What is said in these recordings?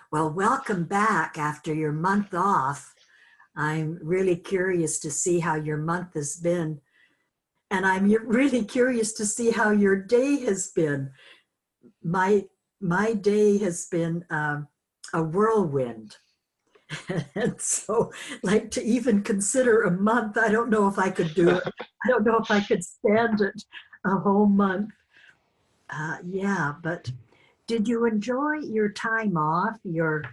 Well, welcome back after your month off. I'm really curious to see how your month has been. And I'm really curious to see how your day has been. My my day has been a whirlwind. And so, like, to even consider a month, I don't know if I could do it. I don't know if I could stand it a whole month. Yeah, but did you enjoy your time off, your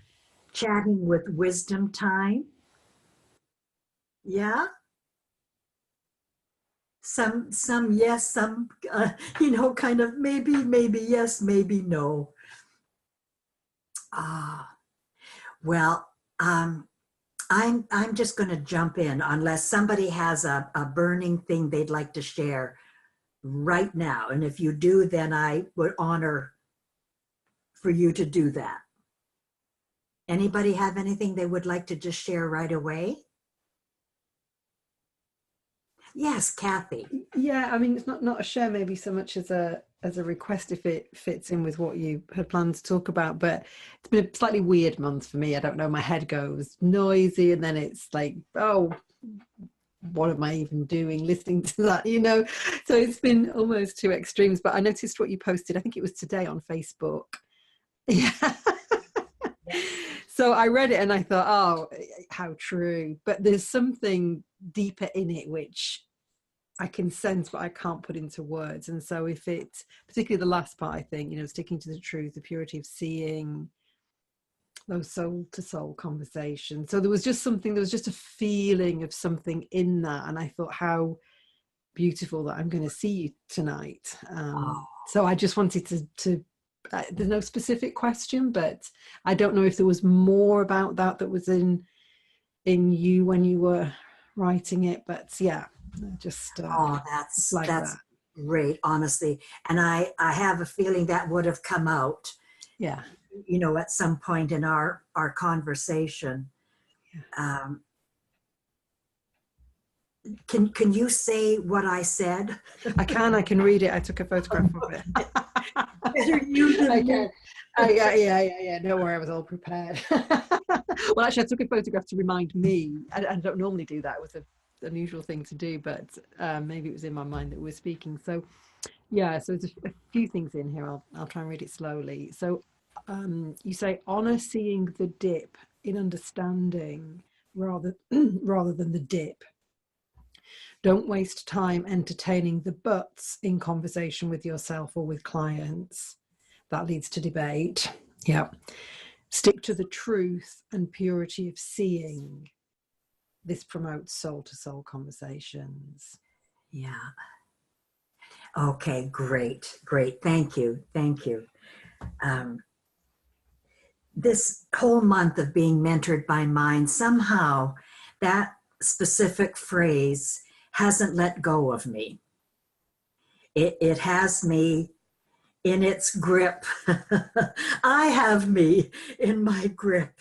chatting with wisdom time? Yeah, some yes, some kind of maybe yes, maybe no. Ah, well, um, I'm just going to jump in unless somebody has a burning thing they'd like to share right now, and if you do, then I would honor for you to do that. Anybody have anything they would like to just share right away? Yes, Kathy. Yeah, I mean, it's not a share maybe so much as a request if it fits in with what you had planned to talk about. But it's been a slightly weird month for me. I don't know, my head goes noisy and then it's like, oh, what am I even doing listening to that? So it's been almost two extremes. But I noticed what you posted, I think it was today on Facebook. Yeah. So I read it and I thought, oh, how true. But there's something deeper in it which I can sense, but I can't put into words. And so if it, particularly the last part, I think, sticking to the truth, the purity of seeing, those soul to soul conversations. So there was just a feeling of something in that. And I thought, how beautiful that I'm going to see you tonight. Oh, So I just wanted to there's no specific question, but I don't know if there was more about that was in you when you were writing it, but yeah, just oh, like that's that. great, honestly. And I have a feeling that would have come out, Yeah. at some point in our conversation. Yeah. Can you say what I said? I can read it. I took a photograph of it. Better you than I me. can. Yeah. Don't worry, I was all prepared. Well, actually, I took a photograph to remind me. I don't normally do that. It was an unusual thing to do, but maybe it was in my mind that we're speaking. So, yeah, so there's a few things in here. I'll try and read it slowly. So, you say, honor seeing the dip in understanding rather rather than the dip. Don't waste time entertaining the buts in conversation with yourself or with clients. That leads to debate. Yeah. Stick to the truth and purity of seeing. This promotes soul to soul conversations. Yeah. Okay, great, great. Thank you. Thank you. Um, this whole month of being mentored by mind, somehow that specific phrase hasn't let go of me. It has me in its grip. I have me in my grip,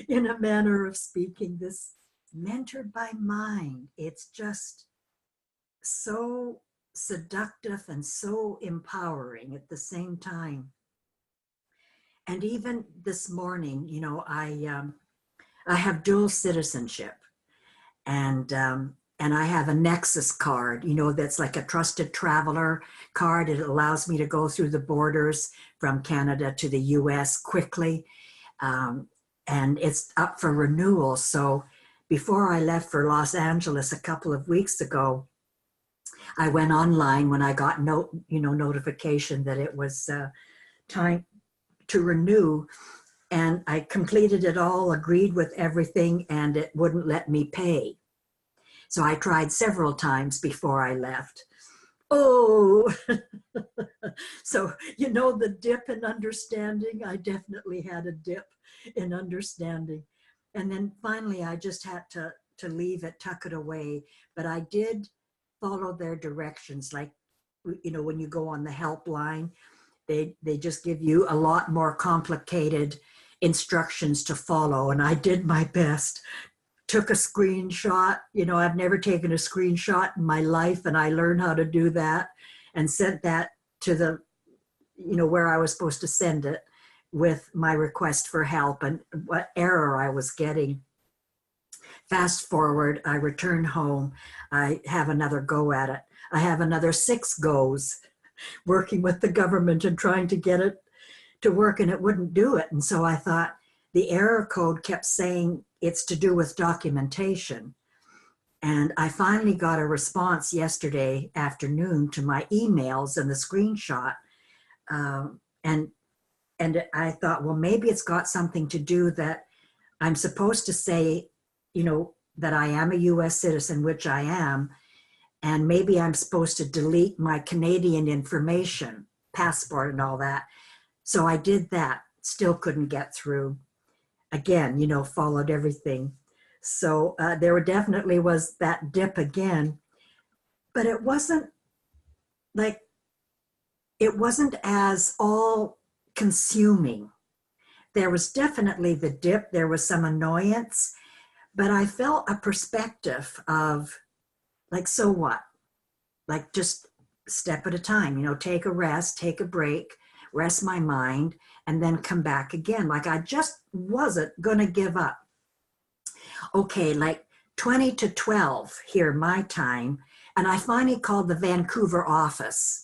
in a manner of speaking. This mentored by mind, it's just so seductive and so empowering at the same time. And even this morning, I have dual citizenship, and I have a Nexus card, that's like a trusted traveler card. It allows me to go through the borders from Canada to the US quickly. And it's up for renewal. So before I left for Los Angeles a couple of weeks ago, I went online when I got notification that it was time to renew. And I completed it all, agreed with everything, and it wouldn't let me pay. So I tried several times before I left. Oh, so the dip in understanding, I definitely had a dip in understanding. And then finally I just had to leave it, tuck it away. But I did follow their directions. Like, when you go on the helpline, they just give you a lot more complicated instructions to follow. And I did my best. Took a screenshot. I've never taken a screenshot in my life, and I learned how to do that and sent that to the, where I was supposed to send it. with my request for help and what error I was getting. Fast forward, I return home. I have another go at it. I have another 6 goes working with the government and trying to get it to work, and it wouldn't do it. And so I thought the error code kept saying it's to do with documentation. And I finally got a response yesterday afternoon to my emails and the screenshot. And I thought, well, maybe it's got something to do that I'm supposed to say, that I am a US citizen, which I am. And maybe I'm supposed to delete my Canadian information, passport and all that. So I did that, still couldn't get through. Again, followed everything. So there definitely was that dip again, but it wasn't as all consuming. There was definitely the dip, there was some annoyance, but I felt a perspective of so what? Just step at a time, take a rest, take a break, rest my mind, and then come back again. I just wasn't going to give up. Okay, 20 to 12 here, my time. And I finally called the Vancouver office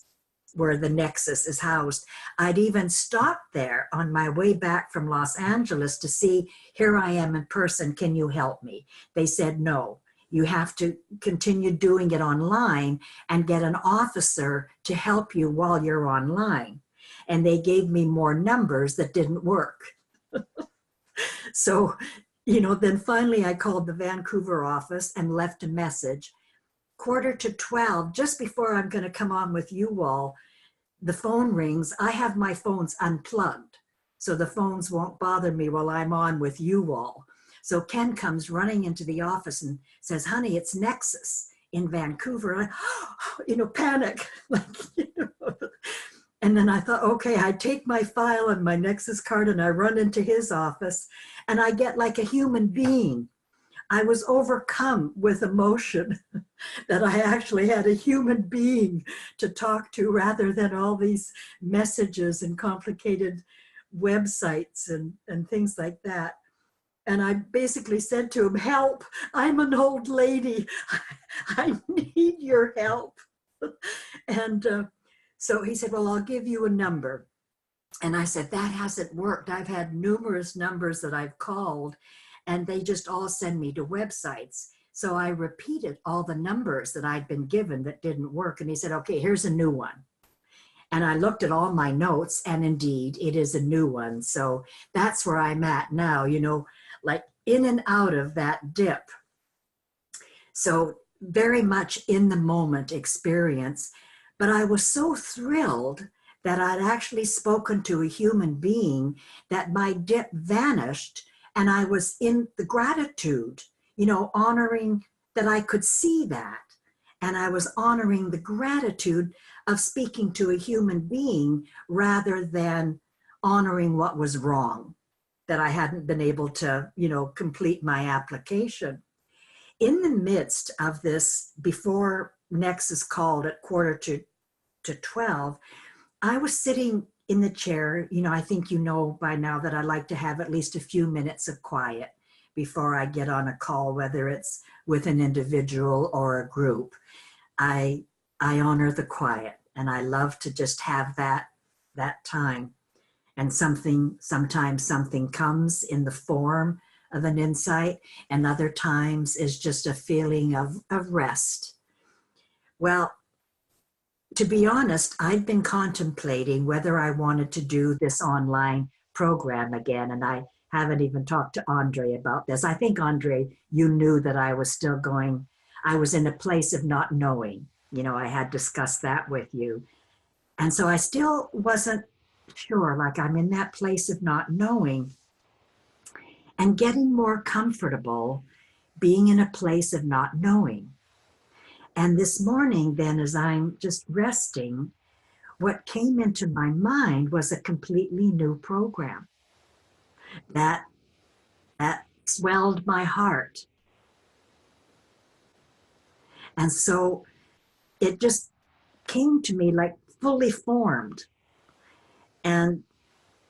where the Nexus is housed. I'd even stopped there on my way back from Los Angeles to see, here I am in person, can you help me? They said, no, you have to continue doing it online and get an officer to help you while you're online. And they gave me more numbers that didn't work. So, then finally I called the Vancouver office and left a message. 11:45, just before I'm going to come on with you all, the phone rings. I have my phones unplugged, so the phones won't bother me while I'm on with you all. So Ken comes running into the office and says, honey, it's Nexus in Vancouver. And I, panic. And then I thought, okay, I take my file and my Nexus card and I run into his office and I get like a human being. I was overcome with emotion that I actually had a human being to talk to rather than all these messages and complicated websites and things like that. And I basically said to him, help, I'm an old lady. I need your help. And so he said, well, I'll give you a number. And I said, that hasn't worked. I've had numerous numbers that I've called and they just all send me to websites. So I repeated all the numbers that I'd been given that didn't work. And he said, okay, here's a new one. And I looked at all my notes and indeed it is a new one. So that's where I'm at now, in and out of that dip. So very much in the moment experience. But I was so thrilled that I'd actually spoken to a human being that my dip vanished and I was in the gratitude, honoring that I could see that. And I was honoring the gratitude of speaking to a human being rather than honoring what was wrong, that I hadn't been able to, complete my application. In the midst of this, before Nexus called at 11:45, I was sitting in the chair. I think by now that I like to have at least a few minutes of quiet before I get on a call, whether it's with an individual or a group. I honor the quiet and I love to just have that time. And sometimes something comes in the form of an insight, and other times is just a feeling of rest. Well, to be honest, I'd been contemplating whether I wanted to do this online program again, and I haven't even talked to Andre about this. I think, Andre, you knew that I was still going, I was in a place of not knowing. I had discussed that with you. And so I still wasn't sure, I'm in that place of not knowing and getting more comfortable being in a place of not knowing. And this morning, then, as I'm just resting, what came into my mind was a completely new program that swelled my heart. And so it just came to me fully formed. And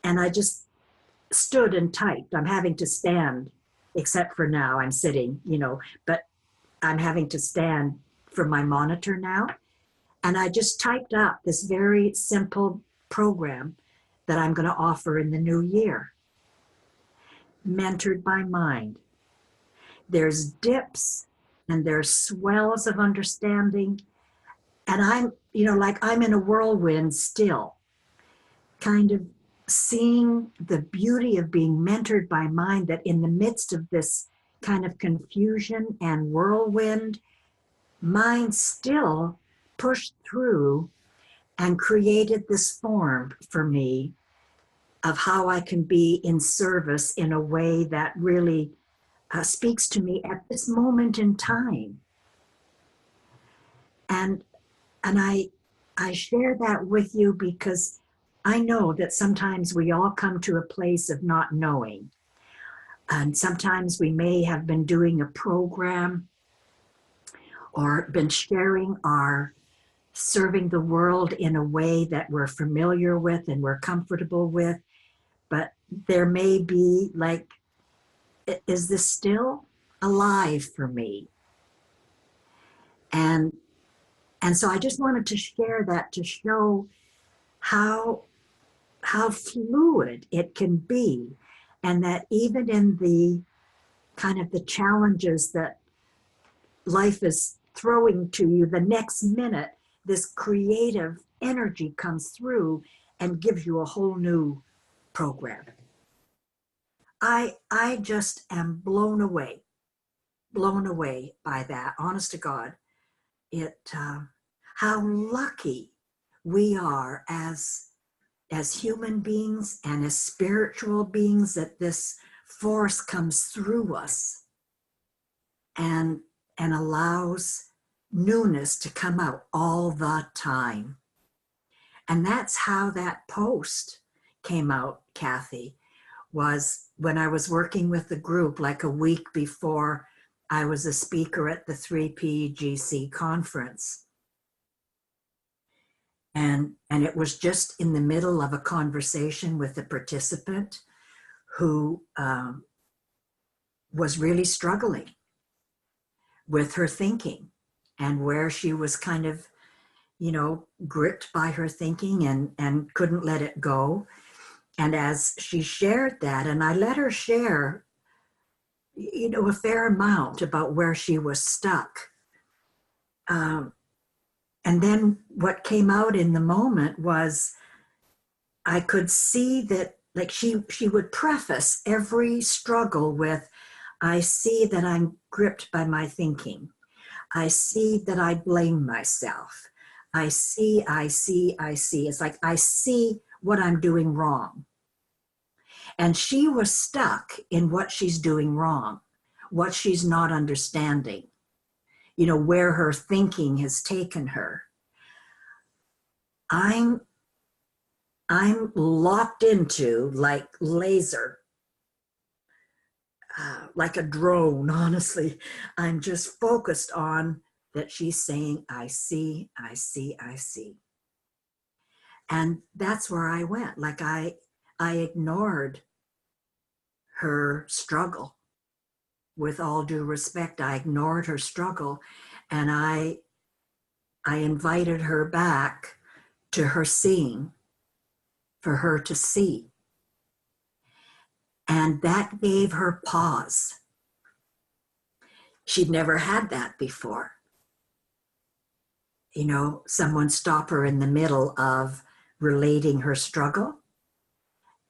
And I just stood and typed. I'm having to stand, except for now I'm sitting, but I'm having to stand for my monitor now. And I just typed up this very simple program that I'm going to offer in the new year. Mentored by mind. There's dips and there's swells of understanding. And I'm, like I'm in a whirlwind still, kind of seeing the beauty of being mentored by mind, that in the midst of this kind of confusion and whirlwind, mind still pushed through and created this form for me of how I can be in service in a way that really speaks to me at this moment in time. And I share that with you because I know that sometimes we all come to a place of not knowing. And sometimes we may have been doing a program or been sharing our serving the world in a way that we're familiar with and we're comfortable with. But there may be like, is this still alive for me? And so I just wanted to share that to show how fluid it can be, and that even in the kind of the challenges that life is throwing to you, the next minute, this creative energy comes through and gives you a whole new program. I just am blown away by that, honest to God. How lucky we are as human beings and as spiritual beings, that this force comes through us and allows newness to come out all the time. And that's how that post came out, Kathy, was when I was working with the group like a week before I was a speaker at the 3PGC conference. And it was just in the middle of a conversation with a participant who was really struggling with her thinking, and where she was kind of, gripped by her thinking and couldn't let it go. And as she shared that, and I let her share, a fair amount about where she was stuck. And then what came out in the moment was, I could see that, like she would preface every struggle with, I see that I'm gripped by my thinking. I see that I blame myself. I see. It's like, I see what I'm doing wrong. And she was stuck in what she's doing wrong, what she's not understanding, where her thinking has taken her. I'm locked into, like laser, like a drone, honestly. I'm just focused on that she's saying, I see. And that's where I went. Like I ignored her struggle. With all due respect, I ignored her struggle, and I invited her back to her seeing, for her to see. And that gave her pause. She'd never had that before. Someone stop her in the middle of relating her struggle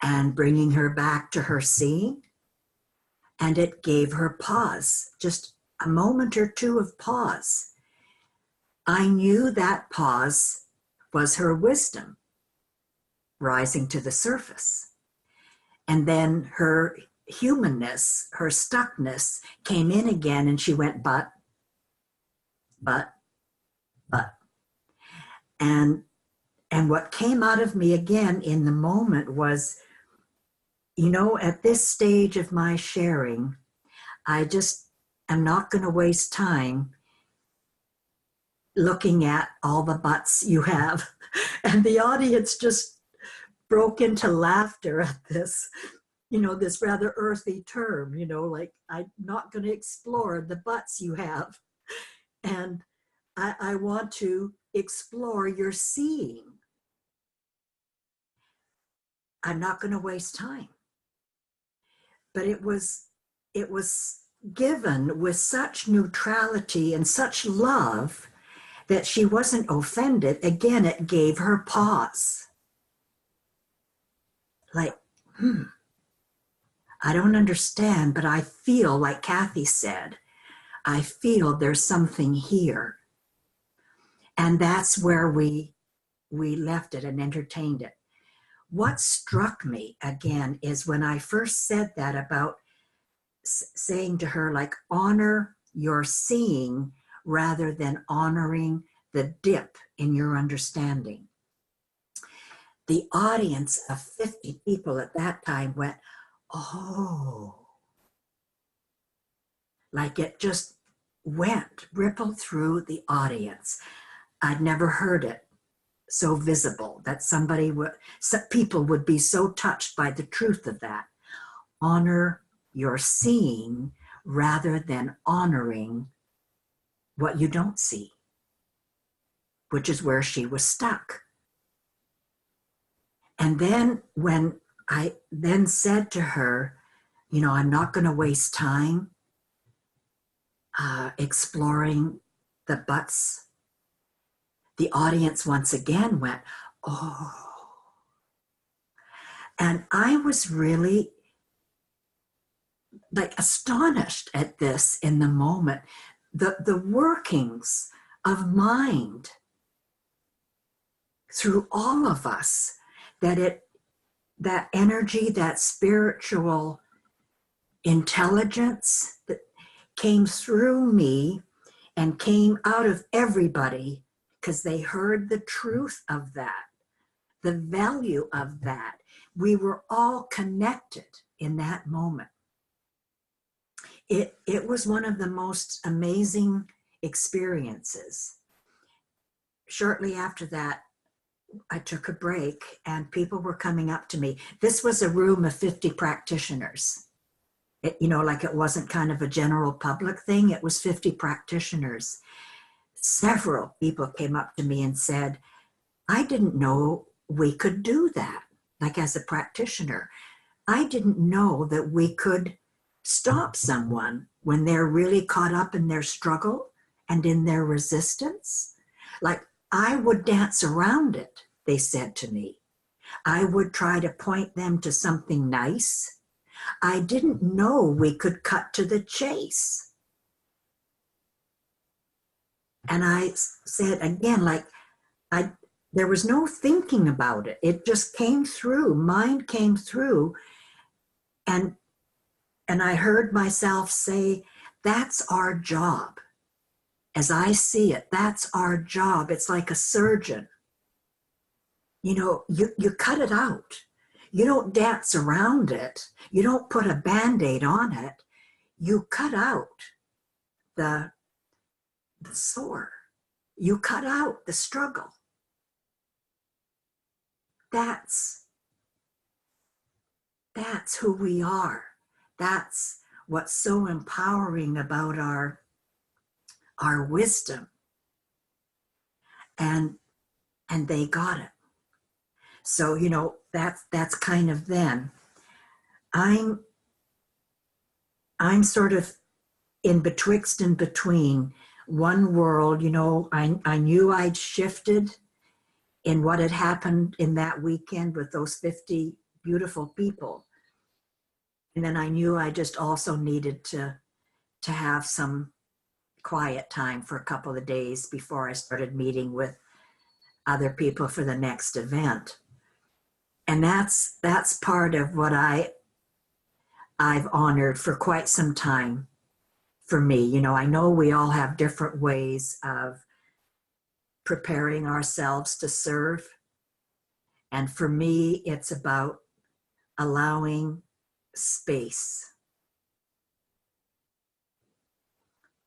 and bringing her back to her seeing. And it gave her pause, just a moment or two of pause. I knew that pause was her wisdom rising to the surface. And then her humanness, her stuckness came in again, and she went, but. And what came out of me again in the moment was, at this stage of my sharing, I just am not going to waste time looking at all the buts you have. And the audience just broke into laughter at this, this rather earthy term, like, I'm not going to explore the butts you have. And I want to explore your seeing. I'm not going to waste time. But it was given with such neutrality and such love that she wasn't offended. Again, it gave her pause. Like, I don't understand, but I feel, like Kathy said, I feel there's something here. And that's where we left it and entertained it. What struck me, again, is when I first said that about saying to her, like, honor your seeing rather than honoring the dip in your understanding. The audience of 50 people at that time went, oh, like it just rippled through the audience. I'd never heard it so visible, that people would be so touched by the truth of that. Honor your seeing rather than honoring what you don't see, which is where she was stuck. And then when I then said to her, I'm not going to waste time exploring the butts, the audience once again went, oh. And I was really like astonished at this in the moment, the workings of mind through all of us, that energy, that spiritual intelligence that came through me and came out of everybody, because they heard the truth of that, the value of that. We were all connected in that moment. It was one of the most amazing experiences. Shortly after that, I took a break and people were coming up to me. This was a room of 50 practitioners. Like it wasn't kind of a general public thing. It was 50 practitioners. Several people came up to me and said, I didn't know we could do that. Like, as a practitioner, I didn't know that we could stop someone when they're really caught up in their struggle and in their resistance. Like, I would dance around it, they said to me. I would try to point them to something nice. I didn't know we could cut to the chase. And I said again, like, there was no thinking about it. It just came through. Mind came through. And I heard myself say, that's our job. As I see it, that's our job. It's like a surgeon. You cut it out. You don't dance around it. You don't put a Band-Aid on it. You cut out the sore. You cut out the struggle. That's who we are. That's what's so empowering about our wisdom. And they got it. So, that's kind of then. I'm sort of in betwixt and between one world. I knew I'd shifted in what had happened in that weekend with those 50 beautiful people. And then I knew I just also needed to have some quiet time for a couple of days before I started meeting with other people for the next event. And that's part of what I've honored for quite some time for me. I know we all have different ways of preparing ourselves to serve. And for me, it's about allowing space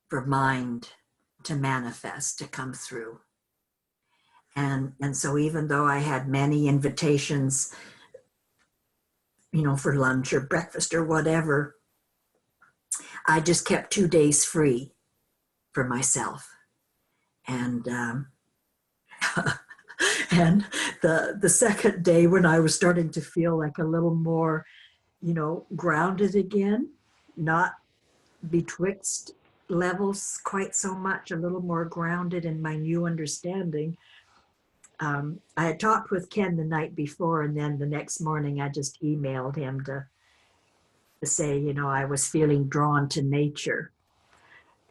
for mind to manifest, to come through. And so even though I had many invitations for lunch or breakfast or whatever, I just kept 2 days free for myself. And and the second day, when I was starting to feel like a little more, grounded again, not betwixt levels quite so much, a little more grounded in my new understanding. I had talked with Ken the night before, and then the next morning I just emailed him to say, I was feeling drawn to nature,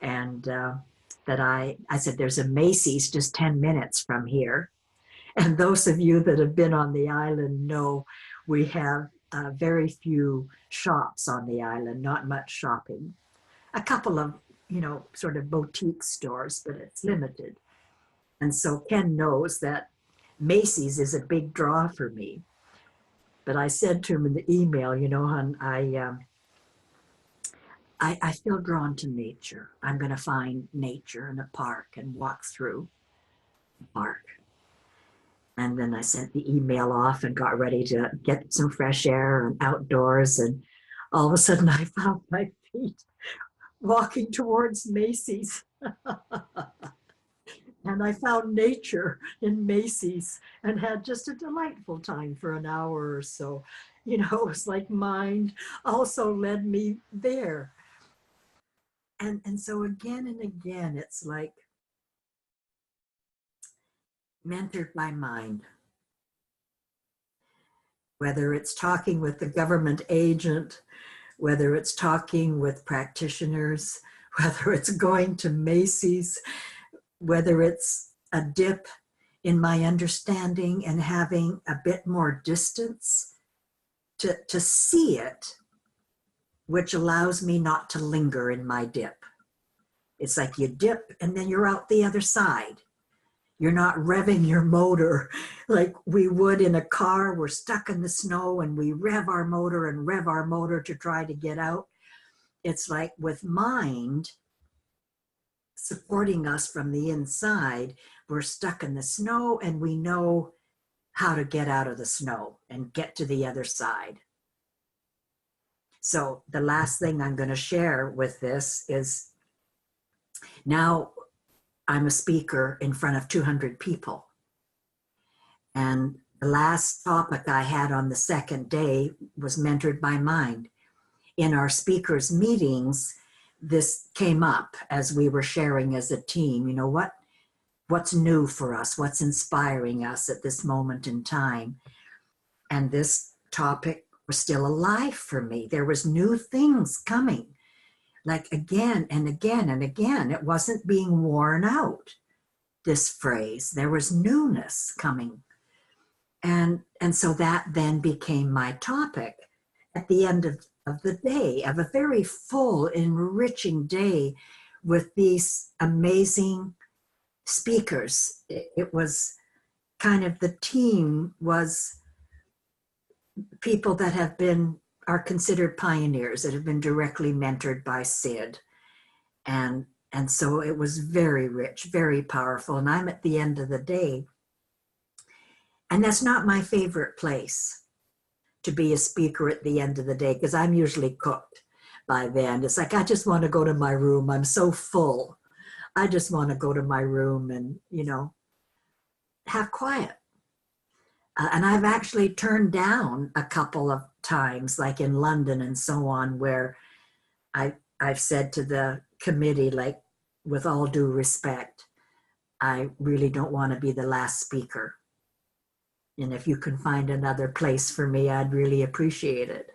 and that I said, there's a Macy's just 10 minutes from here. And those of you that have been on the island know we have very few shops on the island, not much shopping. A couple of, sort of boutique stores, but it's limited. And so Ken knows that Macy's is a big draw for me. But I said to him in the email, hon, I feel drawn to nature. I'm going to find nature in a park and walk through the park. And then I sent the email off and got ready to get some fresh air and outdoors. And all of a sudden I found my feet walking towards Macy's. And I found nature in Macy's and had just a delightful time for an hour or so. It was like mind also led me there. And so again and again, it's like mentored by mind. Whether it's talking with the government agent, whether it's talking with practitioners, whether it's going to Macy's, whether it's a dip in my understanding and having a bit more distance to see it, which allows me not to linger in my dip. It's like you dip and then you're out the other side. You're not revving your motor like we would in a car. We're stuck in the snow and we rev our motor to try to get out. It's like with mind supporting us from the inside, we're stuck in the snow and we know how to get out of the snow and get to the other side. So the last thing I'm going to share with this is now I'm a speaker in front of 200 people. And the last topic I had on the second day was mentored by mind. In our speakers meetings, this came up as we were sharing as a team, what's new for us, what's inspiring us at this moment in time. And this topic was still alive for me. There was new things coming, like again and again and again. It wasn't being worn out, this phrase. There was newness coming. And so that then became my topic at the end of the day, of a very full, enriching day with these amazing speakers. It was kind of, the team was people that are considered pioneers, that have been directly mentored by Sid. And so it was very rich, very powerful. And I'm at the end of the day. And that's not my favorite place to be a speaker at the end of the day, because I'm usually cooked by then. It's like, I just want to go to my room. I'm so full. I just want to go to my room and, have quiet. And I've actually turned down a couple of times, like in London and so on, where I've said to the committee, like, with all due respect, I really don't want to be the last speaker. And if you can find another place for me, I'd really appreciate it.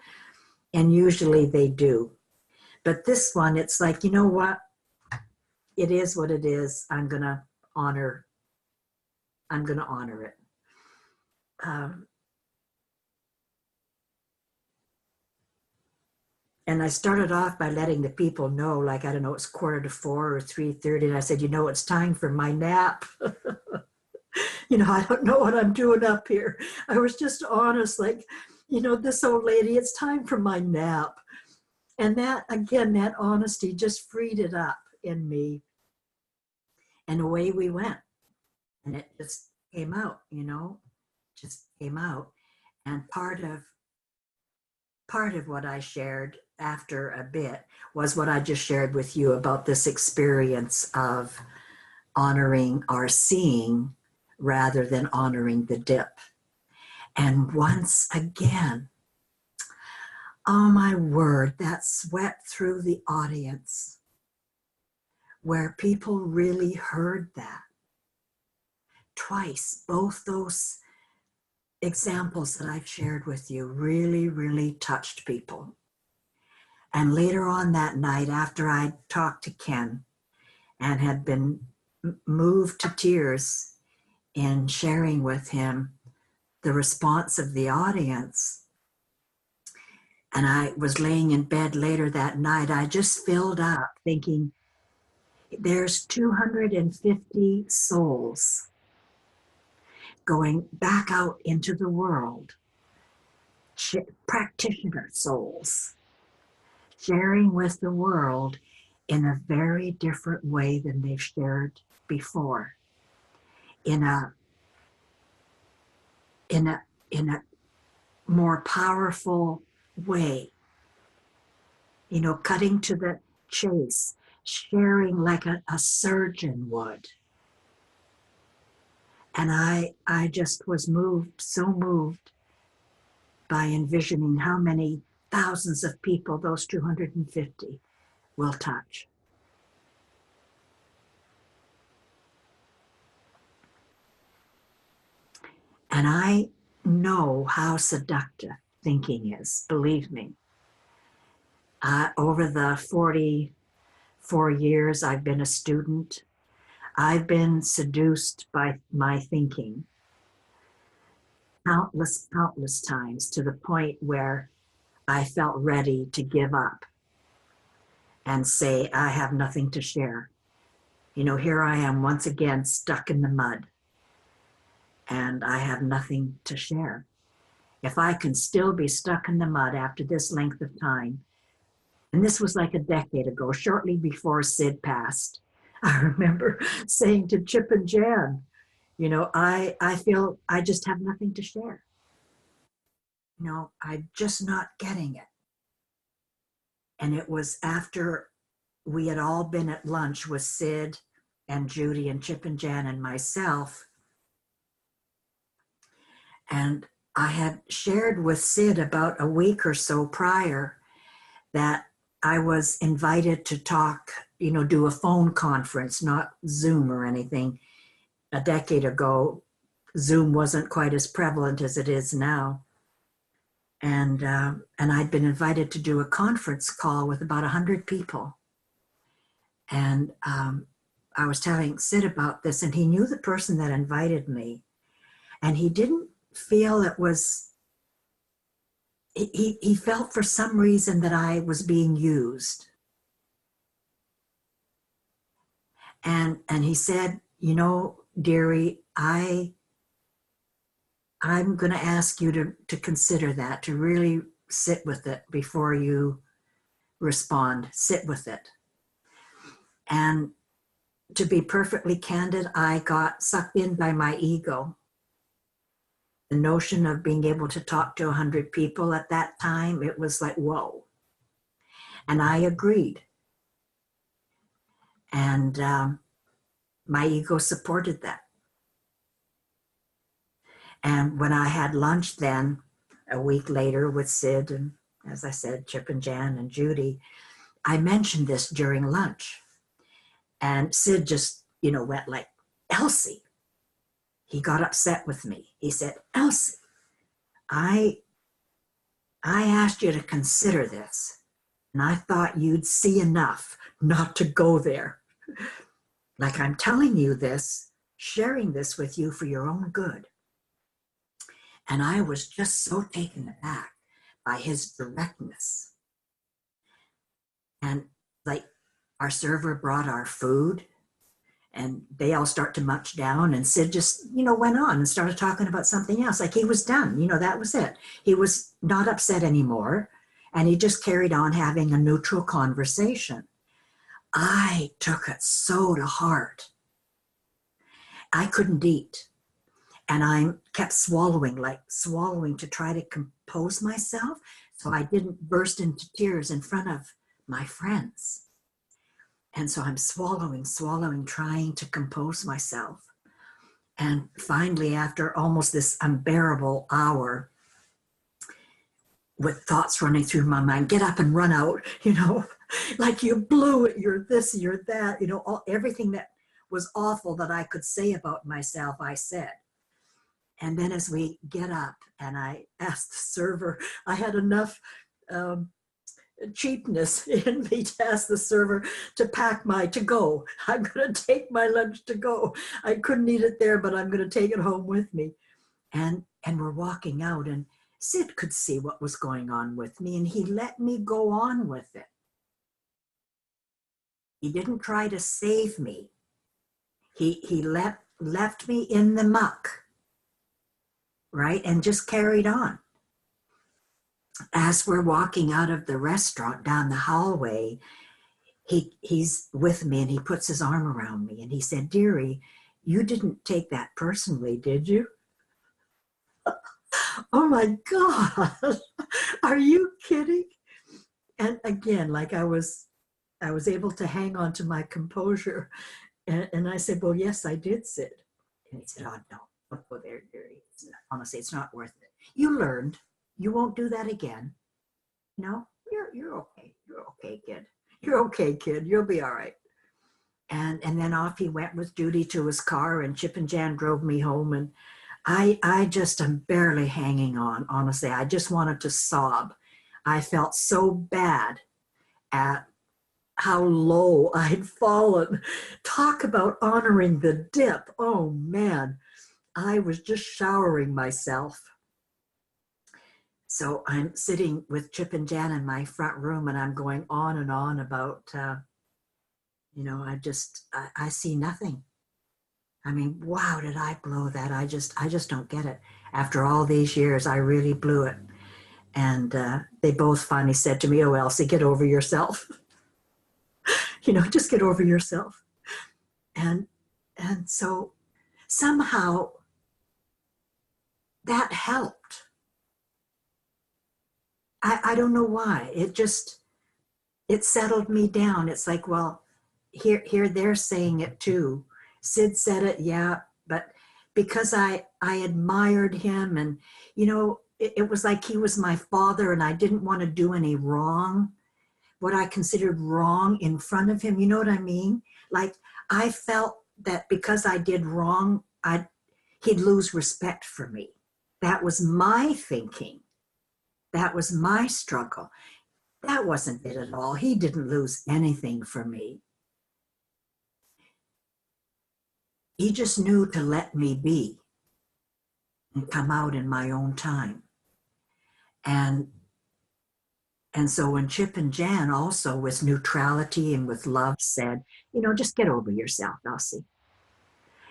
And usually they do. But this one, it's like, you know what? It is what it is. I'm going to honor it. And I started off by letting the people know, like, I don't know, it's 3:45 or 3:30. And I said, it's time for my nap. I don't know what I'm doing up here. I was just honest, like, this old lady, it's time for my nap. And that, again, that honesty just freed it up in me. And away we went. And it just came out, just came out. And part of part of what I shared after a bit was what I just shared with you about this experience of honoring our seeing rather than honoring the dip. And once again, oh my word, that swept through the audience where people really heard that. Twice, both those examples that I've shared with you really, really touched people. And later on that night, after I talked to Ken and had been moved to tears in sharing with him the response of the audience, and I was laying in bed later that night, I just filled up thinking, there's 250 souls going back out into the world, practitioner souls, sharing with the world in a very different way than they've shared before, in a more powerful way, cutting to the chase, sharing like a surgeon would. And I just was moved, so moved by envisioning how many thousands of people those 250 will touch. And I know how seductive thinking is, believe me. Over the 44 years I've been a student, I've been seduced by my thinking countless times, to the point where I felt ready to give up and say, I have nothing to share. Here I am once again stuck in the mud, and I have nothing to share. If I can still be stuck in the mud after this length of time, and this was like a decade ago, shortly before Sid passed, I remember saying to Chip and Jan, I feel I just have nothing to share. I'm just not getting it. And it was after we had all been at lunch with Sid and Judy and Chip and Jan and myself. And I had shared with Sid about a week or so prior that I was invited to talk, do a phone conference, not Zoom or anything. A decade ago, Zoom wasn't quite as prevalent as it is now. And I'd been invited to do a conference call with about 100 people. And I was telling Sid about this, and he knew the person that invited me. And he didn't feel it was, he felt for some reason that I was being used. And he said, dearie, I'm going to ask you to consider that, to really sit with it before you respond. Sit with it. And to be perfectly candid, I got sucked in by my ego. The notion of being able to talk to 100 people at that time, it was like, whoa. And I agreed. And my ego supported that. And when I had lunch then, a week later with Sid and, as I said, Chip and Jan and Judy, I mentioned this during lunch. And Sid just, went like, Elsie. He got upset with me. He said, Elsie, I asked you to consider this, and I thought you'd see enough not to go there. Like, I'm telling you this, sharing this with you for your own good. And I was just so taken aback by his directness. And like, our server brought our food, and they all start to munch down, and Sid just, went on and started talking about something else. Like, he was done, that was it. He was not upset anymore, and he just carried on having a neutral conversation. I took it so to heart. I couldn't eat, and I kept swallowing to try to compose myself, so I didn't burst into tears in front of my friends. And so I'm swallowing, trying to compose myself. And finally, after almost this unbearable hour, with thoughts running through my mind, get up and run out, like you blew it, you're this, you're that, everything that was awful that I could say about myself, I said. And then as we get up and I asked the server, I had enough cheapness in me to ask the server to pack my to-go. I'm going to take my lunch to go. I couldn't eat it there, but I'm going to take it home with me. And we're walking out, and Sid could see what was going on with me, and he let me go on with it. He didn't try to save me. He left me in the muck, right? And just carried on. As we're walking out of the restaurant down the hallway, he's with me and he puts his arm around me and he said, "Dearie, you didn't take that personally, did you?" Oh my God, are you kidding? And again, like I was able to hang on to my composure. And I said, "Well, yes, I did, Sid." And he said, "Oh, no, don't go there, dearie. Honestly, it's not worth it. You learned. You won't do that again. No, you're okay. You're okay, kid. You're okay, kid. You'll be all right." And then off he went with Judy to his car, and Chip and Jan drove me home. And I just am barely hanging on. Honestly, I just wanted to sob. I felt so bad at how low I'd fallen. Talk about honoring the dip. Oh man, I was just showering myself. So I'm sitting with Chip and Jan in my front room, and I'm going on and on about, I see nothing. I mean, wow, did I blow that? I just don't get it. After all these years, I really blew it. And they both finally said to me, "Oh, Elsie, get over yourself." Just get over yourself. And so somehow that helped. I don't know why. It settled me down. It's like, well, here they're saying it too. Sid said it, yeah, but because I admired him, and it was like he was my father, and I didn't want to do any wrong, what I considered wrong in front of him. You know what I mean? Like I felt that because I did wrong, he'd lose respect for me. That was my thinking. That was my struggle. That wasn't it at all. He didn't lose anything for me. He just knew to let me be and come out in my own time. And so when Chip and Jan also with neutrality and with love said, just get over yourself, Elsie.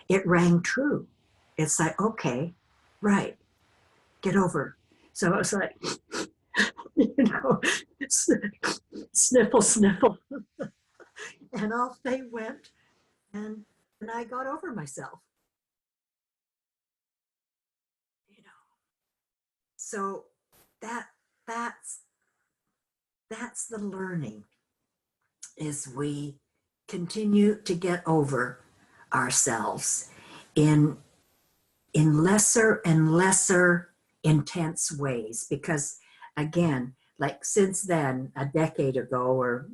It rang true. It's like, okay, right, get over. So it's like, sniffle, sniffle. And off they went. And I got over myself. So that's the learning, is we continue to get over ourselves in lesser and lesser intense ways, because again, like since then, a decade ago, or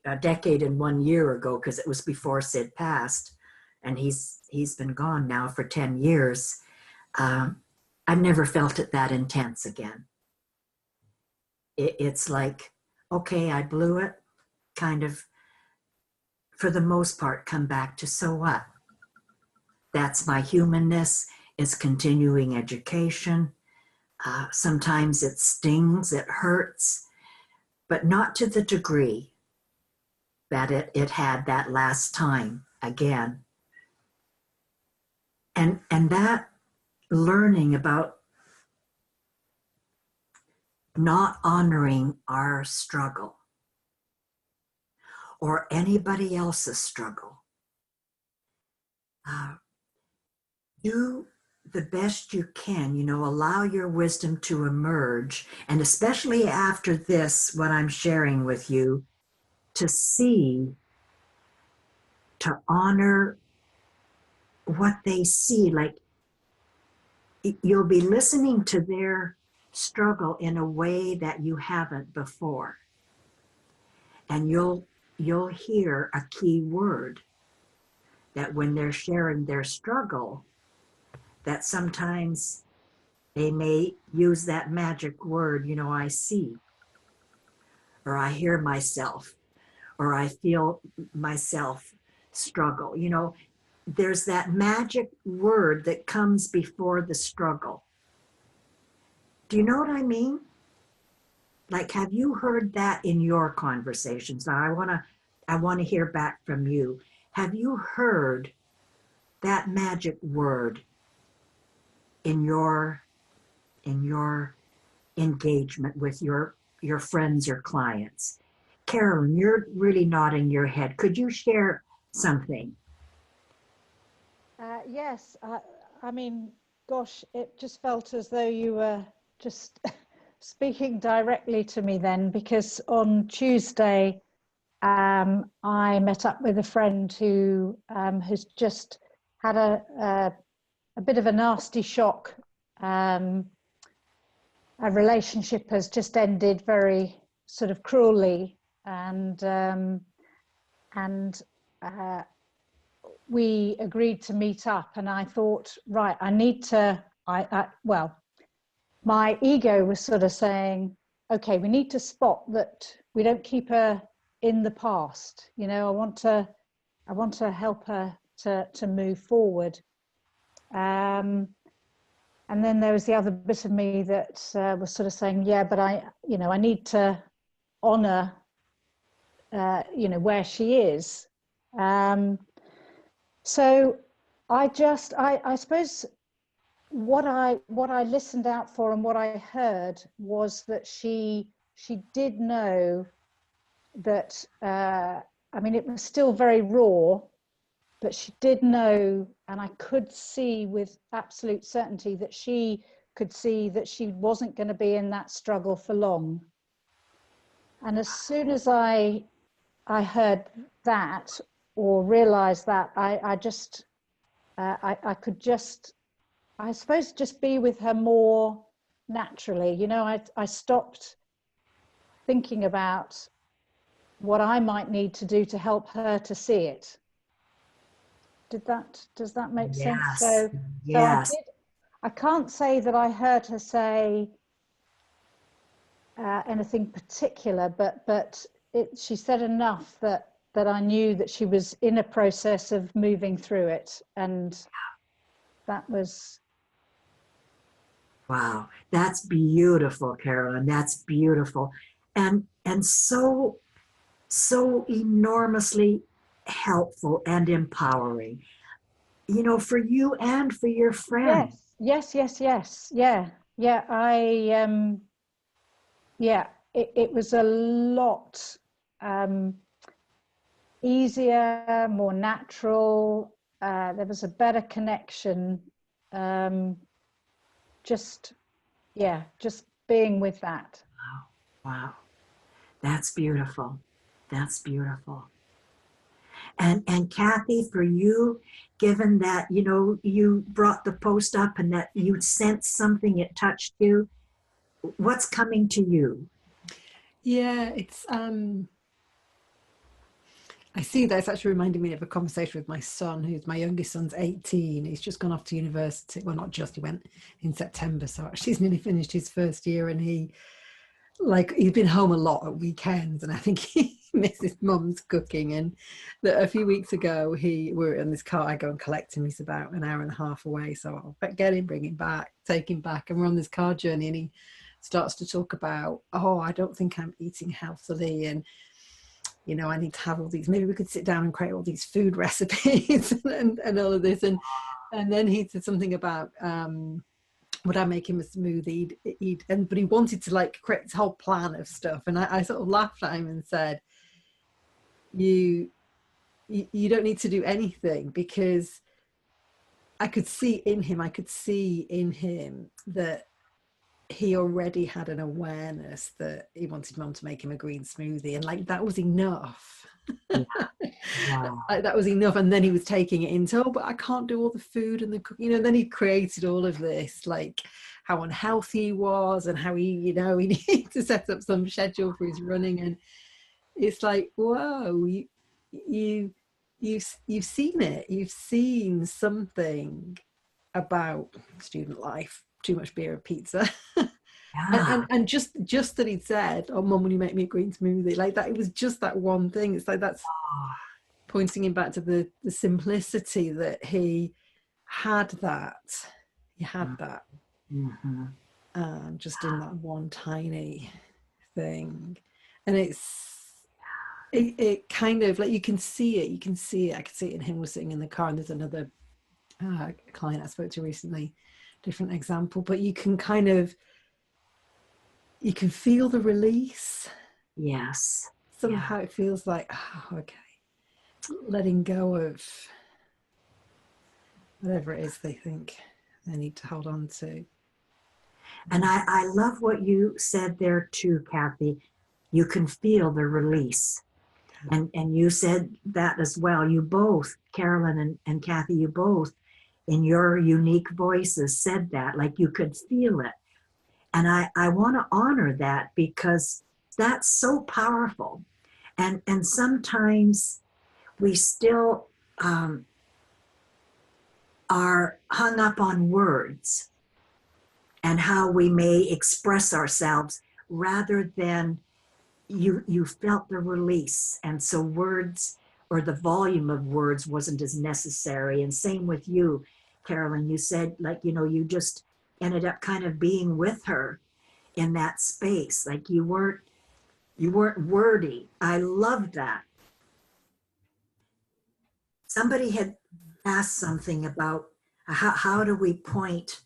a decade and 1 year ago, because it was before Sid passed, and he's been gone now for 10 years, I've never felt it that intense again. It's like, okay, I blew it, kind of, for the most part, come back to, so what? That's my humanness. It's continuing education. Sometimes it stings, it hurts, but not to the degree that it had that last time again. And that learning about not honoring our struggle or anybody else's struggle. the best you can, allow your wisdom to emerge. And especially after this, what I'm sharing with you, to see, to honor what they see. Like you'll be listening to their struggle in a way that you haven't before. And you'll hear a key word that when they're sharing their struggle, that sometimes they may use that magic word, I see, or I hear myself, or I feel myself struggle. There's that magic word that comes before the struggle. Do you know what I mean? Like, have you heard that in your conversations? Now, I want to hear back from you. Have you heard that magic word in your engagement with your friends or clients? Carolyn, you're really nodding your head. Could you share something? Yes, I mean, gosh, it just felt as though you were just speaking directly to me then, because on Tuesday, I met up with a friend who has just had a bit of a nasty shock. A relationship has just ended very sort of cruelly, and we agreed to meet up, and I thought, right, I need to, well, my ego was sort of saying, okay, we need to spot that we don't keep her in the past. I want to help her to move forward. And then there was the other bit of me that was sort of saying, yeah, but I need to honor, where she is. So I suppose what I listened out for and what I heard was that she did know that, I mean, it was still very raw, but she did know, and I could see with absolute certainty that she could see that she wasn't going to be in that struggle for long. And as soon as I heard that, or realized that, I just, I could just, I suppose, just be with her more naturally. I stopped thinking about what I might need to do to help her to see it. Does that make sense? Yes. So Yes. I can't say that I heard her say anything particular, but she said enough that I knew that she was in a process of moving through it, and that was. Wow, that's beautiful, Carolyn. That's beautiful, and so enormously helpful and empowering. For you and for your friend. Yes. Yeah. It was a lot easier, more natural. There was a better connection. Just being with that. Wow, that's beautiful. That's beautiful. And Kathy, for you, given that you brought the post up and that you sensed something, it touched you, what's coming to you? Yeah, it's I see that. It's actually reminding me of a conversation with my son, who's my youngest son's 18. He's just gone off to university. Well, not just, he went in September. So actually he's nearly finished his first year, and he's been home a lot at weekends, and I think he misses mum's cooking. And a few weeks ago, we were in this car. I go and collect him. He's about an hour and a half away. So I'll get him, bring him back, take him back. And we're on this car journey, and he starts to talk about, oh, I don't think I'm eating healthily. And I need to have all these, maybe we could sit down and create all these food recipes and all of this. And then he said something about, would I make him a smoothie? But he wanted to create this whole plan of stuff. And I sort of laughed at him and said, you don't need to do anything, because I could see in him that he already had an awareness that he wanted mum to make him a green smoothie, and like that was enough. Yeah. Wow. That was enough. And then he was taking it into, oh, but I can't do all the food and the cooking, you know. Then he created all of this, like how unhealthy he was and how he, you know, he needed to set up some schedule for his running. And it's like, whoa, you've seen it. You've seen something about student life, too much beer and pizza. Yeah. And just that he'd said, oh, mum, will you make me a green smoothie? Like that, it was just that one thing. It's like that's pointing him back to the simplicity that he had that. He had that. Mm-hmm. Just in that one tiny thing. And it kind of like you can see it. I could see it in him. Was sitting in the car, and there's another client I spoke to recently, different example, but you can feel the release. Yes. Somehow it feels like, oh, okay, letting go of whatever it is they think they need to hold on to. And I love what you said there too, Kathy. You can feel the release. And you said that as well. You both, Carolyn and Kathy, you both, in your unique voices, said that, like you could feel it. And I want to honor that because that's so powerful. And sometimes we still are hung up on words and how we may express ourselves rather than you felt the release. And so words or the volume of words wasn't as necessary. And same with you, Carolyn, you said like, you know, you just ended up kind of being with her in that space. Like you weren't wordy. I loved that. Somebody had asked something about how do we point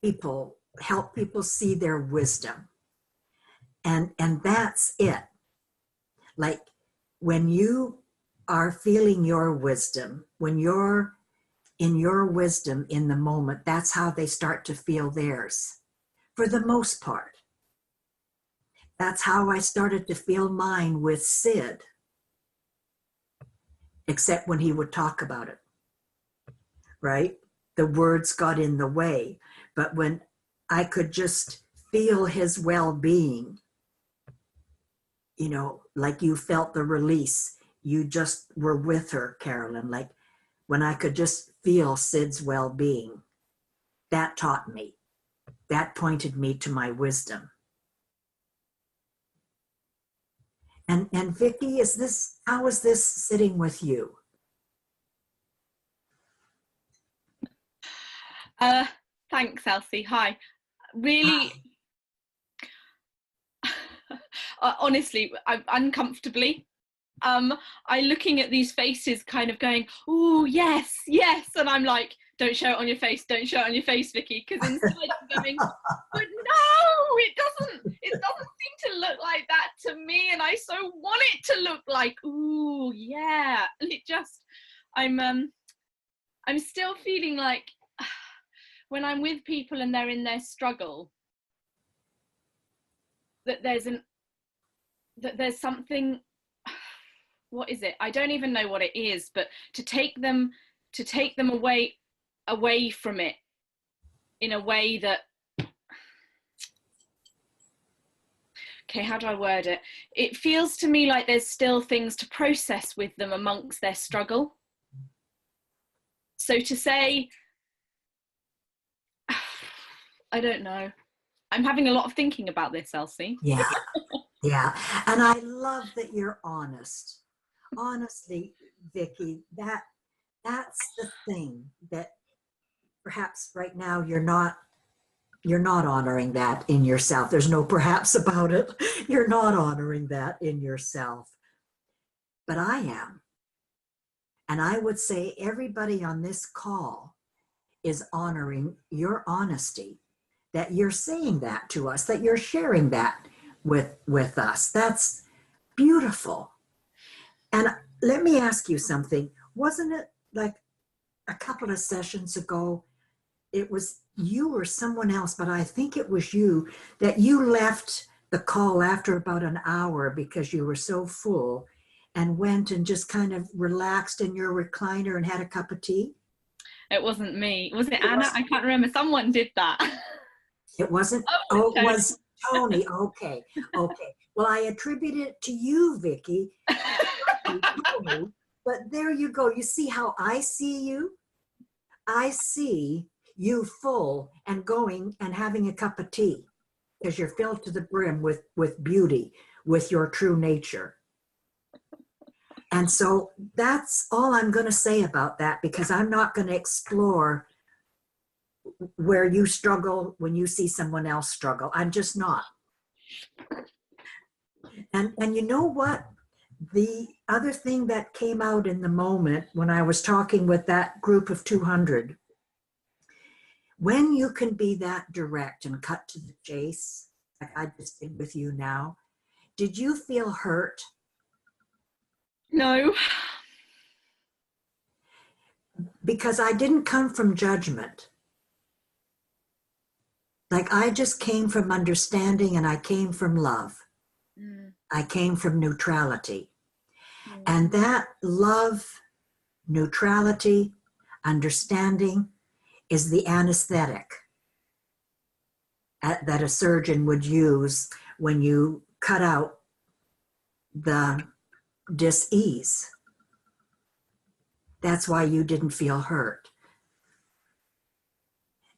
people, help people see their wisdom. And that's it. Like when you are feeling your wisdom, when you're in your wisdom in the moment, that's how they start to feel theirs, for the most part. That's how I started to feel mine with Sid, except when he would talk about it, right? The words got in the way. But when I could just feel his well-being, you know, like you felt the release, you just were with her, Carolyn. Like when I could just feel Sid's well-being, that taught me, that pointed me to my wisdom. And Vicki, how is this sitting with you? Thanks, Elsie. Hi. Really, honestly, I'm uncomfortably. I looking at these faces kind of going, oh, yes, yes. And I'm like, don't show it on your face. Don't show it on your face, Vicki. Because inside I'm going, but no, it doesn't seem to look like that to me. And I so want it to look like, ooh, yeah. And it just, I'm still feeling like when I'm with people and they're in their struggle, that there's something, what is it? I don't even know what it is, but to take them away from it in a way that, okay, how do I word it? It feels to me like there's still things to process with them amongst their struggle. So to say, I don't know. I'm having a lot of thinking about this, Elsie. Yeah, yeah. And I love that you're honest. Honestly, Vicki, that's the thing that perhaps right now you're not honoring that in yourself. There's no perhaps about it. You're not honoring that in yourself. But I am. And I would say everybody on this call is honoring your honesty, that you're saying that to us, that you're sharing that with us. That's beautiful. And let me ask you something. Wasn't it like a couple of sessions ago, it was you or someone else, but I think it was you, that you left the call after about an hour because you were so full and went and just kind of relaxed in your recliner and had a cup of tea. It wasn't me. Was it It Anna? wasn't. I can't remember. Someone did that. It wasn't. Oh, Oh, it Tony. was Tony. Okay. Okay. Well, I attribute it to you, Vicky. Tony, but there you go. You see how I see you? I see you full and going and having a cup of tea because you're filled to the brim with beauty, with your true nature. And so that's all I'm going to say about that, because I'm not going to explore where you struggle when you see someone else struggle. I'm just not. And you know what? The other thing that came out in the moment when I was talking with that group of 200, when you can be that direct and cut to the chase, like I just did with you now, did you feel hurt? No. Because I didn't come from judgment. Like I just came from understanding, and I came from love. I came from neutrality. And that love, neutrality, understanding is the anesthetic that a surgeon would use when you cut out the dis-ease. That's why you didn't feel hurt.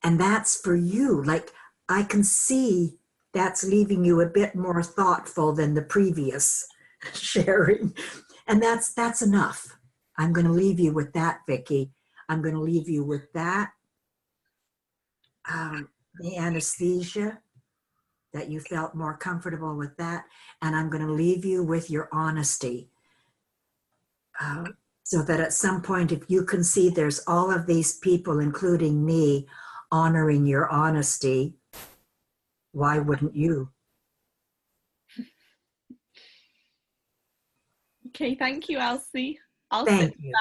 And that's for you. Like I can see that's leaving you a bit more thoughtful than the previous sharing. And that's enough. I'm going to leave you with that, Vicky. I'm going to leave you with that. The anesthesia, that you felt more comfortable with that. And I'm going to leave you with your honesty. So that at some point, if you can see there's all of these people, including me, honoring your honesty, why wouldn't you? Okay, thank you, Elsie. I'll Thank sit you.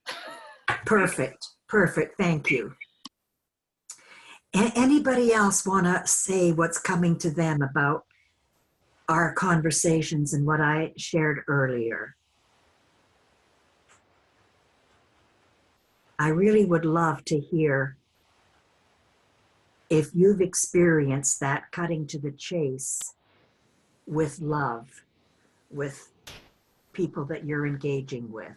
that. Perfect. Perfect. Thank you. Anybody else want to say what's coming to them about our conversations and what I shared earlier? I really would love to hear if you've experienced that cutting to the chase with love, with people that you're engaging with.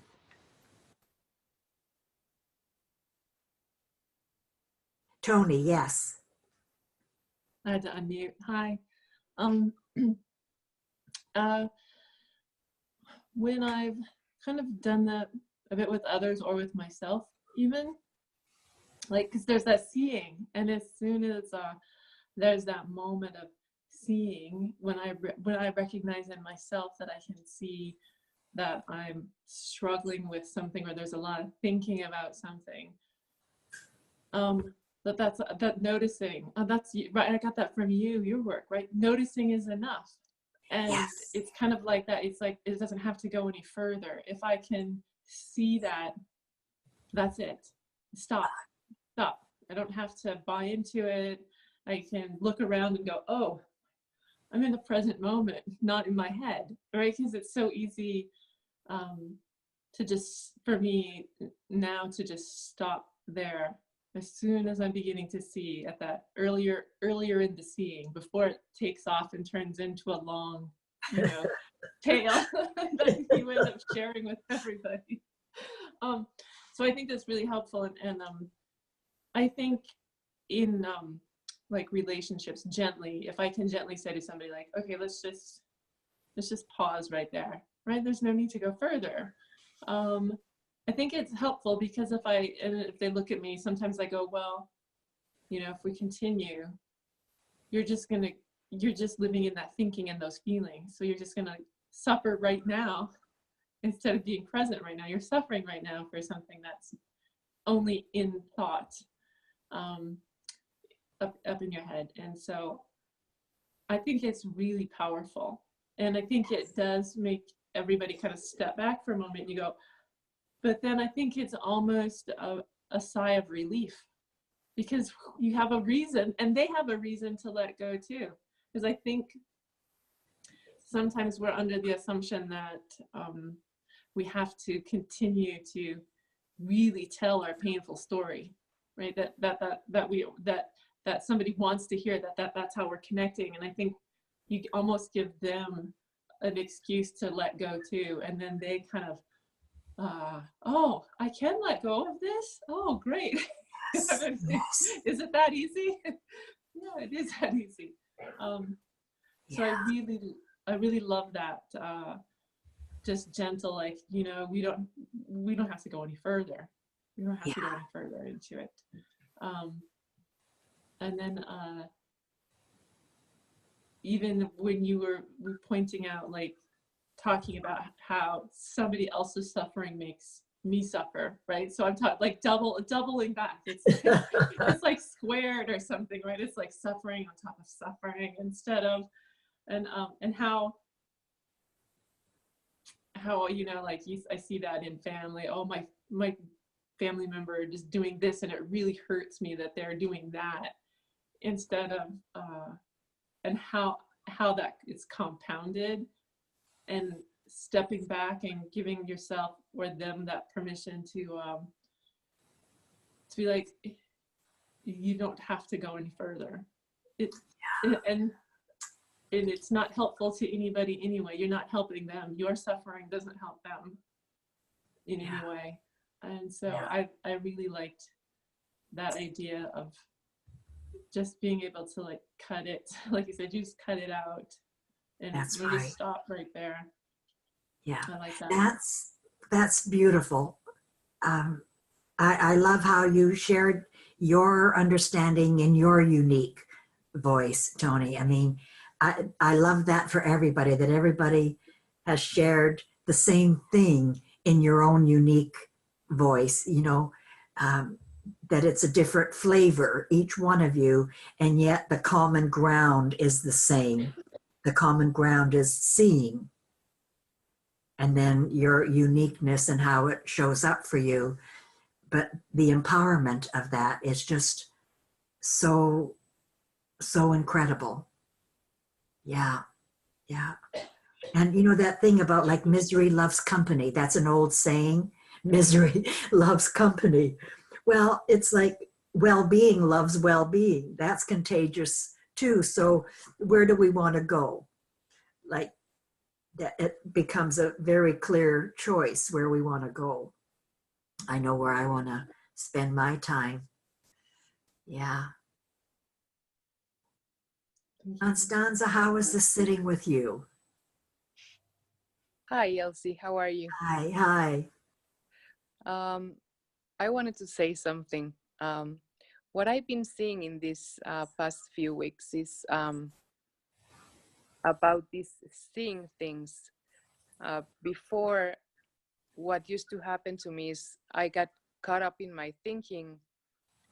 Tony, yes. I had to unmute. Hi. When I've kind of done that a bit with others or with myself, even, like, because there's that seeing, and as soon as there's that moment of seeing, when I recognize in myself that I can see that I'm struggling with something, or there's a lot of thinking about something, that noticing, that's right. I got that from your work, right? Noticing is enough. And Yes. It's kind of like that. It's like, it doesn't have to go any further. If I can see that, that's it. Stop. I don't have to buy into it. I can look around and go, oh, I'm in the present moment, not in my head, right? Because it's so easy to just, for me now, to just stop there. As soon as I'm beginning to see at that earlier in the seeing, before it takes off and turns into a long, tale that you end up sharing with everybody. So I think that's really helpful, and I think in like relationships, gently, if I can gently say to somebody like, okay, let's just pause right there, right? There's no need to go further. I think it's helpful because if they look at me, sometimes I go, well, if we continue, you're just living in that thinking and those feelings. So you're just gonna suffer right now instead of being present right now. You're suffering right now for something that's only in thought, up in your head. And so I think it's really powerful. And I think it does make everybody kind of step back for a moment and you go, but then I think it's almost a sigh of relief, because you have a reason and they have a reason to let go too. Because I think sometimes we're under the assumption that we have to continue to really tell our painful story, right? That somebody wants to hear that's how we're connecting. And I think you almost give them an excuse to let go too, and then they kind of oh, I can let go of this, oh great. Yes. Is it that easy? Yeah, it is that easy. So I really love that, just gentle, like, you know, we don't have to go any further. We don't have to go any further into it. And then even when you were pointing out, like, talking about how somebody else's suffering makes me suffer, right? So I'm talking like doubling back. It's like squared or something, right? It's like suffering on top of suffering instead of, and how you know, like I see that in family. Oh, my family member is doing this, and it really hurts me that they're doing that, instead of and how that is compounded, and stepping back and giving yourself or them that permission to be like, you don't have to go any further. And it's not helpful to anybody anyway. You're not helping them. Your suffering doesn't help them in any way. And so I really liked that idea of just being able to, like, cut it, like you said, you just cut it out and really stop right there. Yeah, I like that. that's beautiful. I love how you shared your understanding in your unique voice, Tony. I mean, I love that for everybody, that everybody has shared the same thing in your own unique voice, you know, that it's a different flavor, each one of you, and yet the common ground is the same. The common ground is seeing. And then your uniqueness and how it shows up for you. But the empowerment of that is just so incredible. Yeah. And you know that thing about, like, misery loves company. That's an old saying. Misery loves company. Well, it's like well-being loves well-being. That's contagious too. So where do we want to go? Like, that it becomes a very clear choice where we want to go. I know where I want to spend my time. Yeah. Constanza, how is this sitting with you? Hi, Elsie. How are you? Hi. I wanted to say something. What I've been seeing in these past few weeks is about these seeing things. Before, what used to happen to me is I got caught up in my thinking,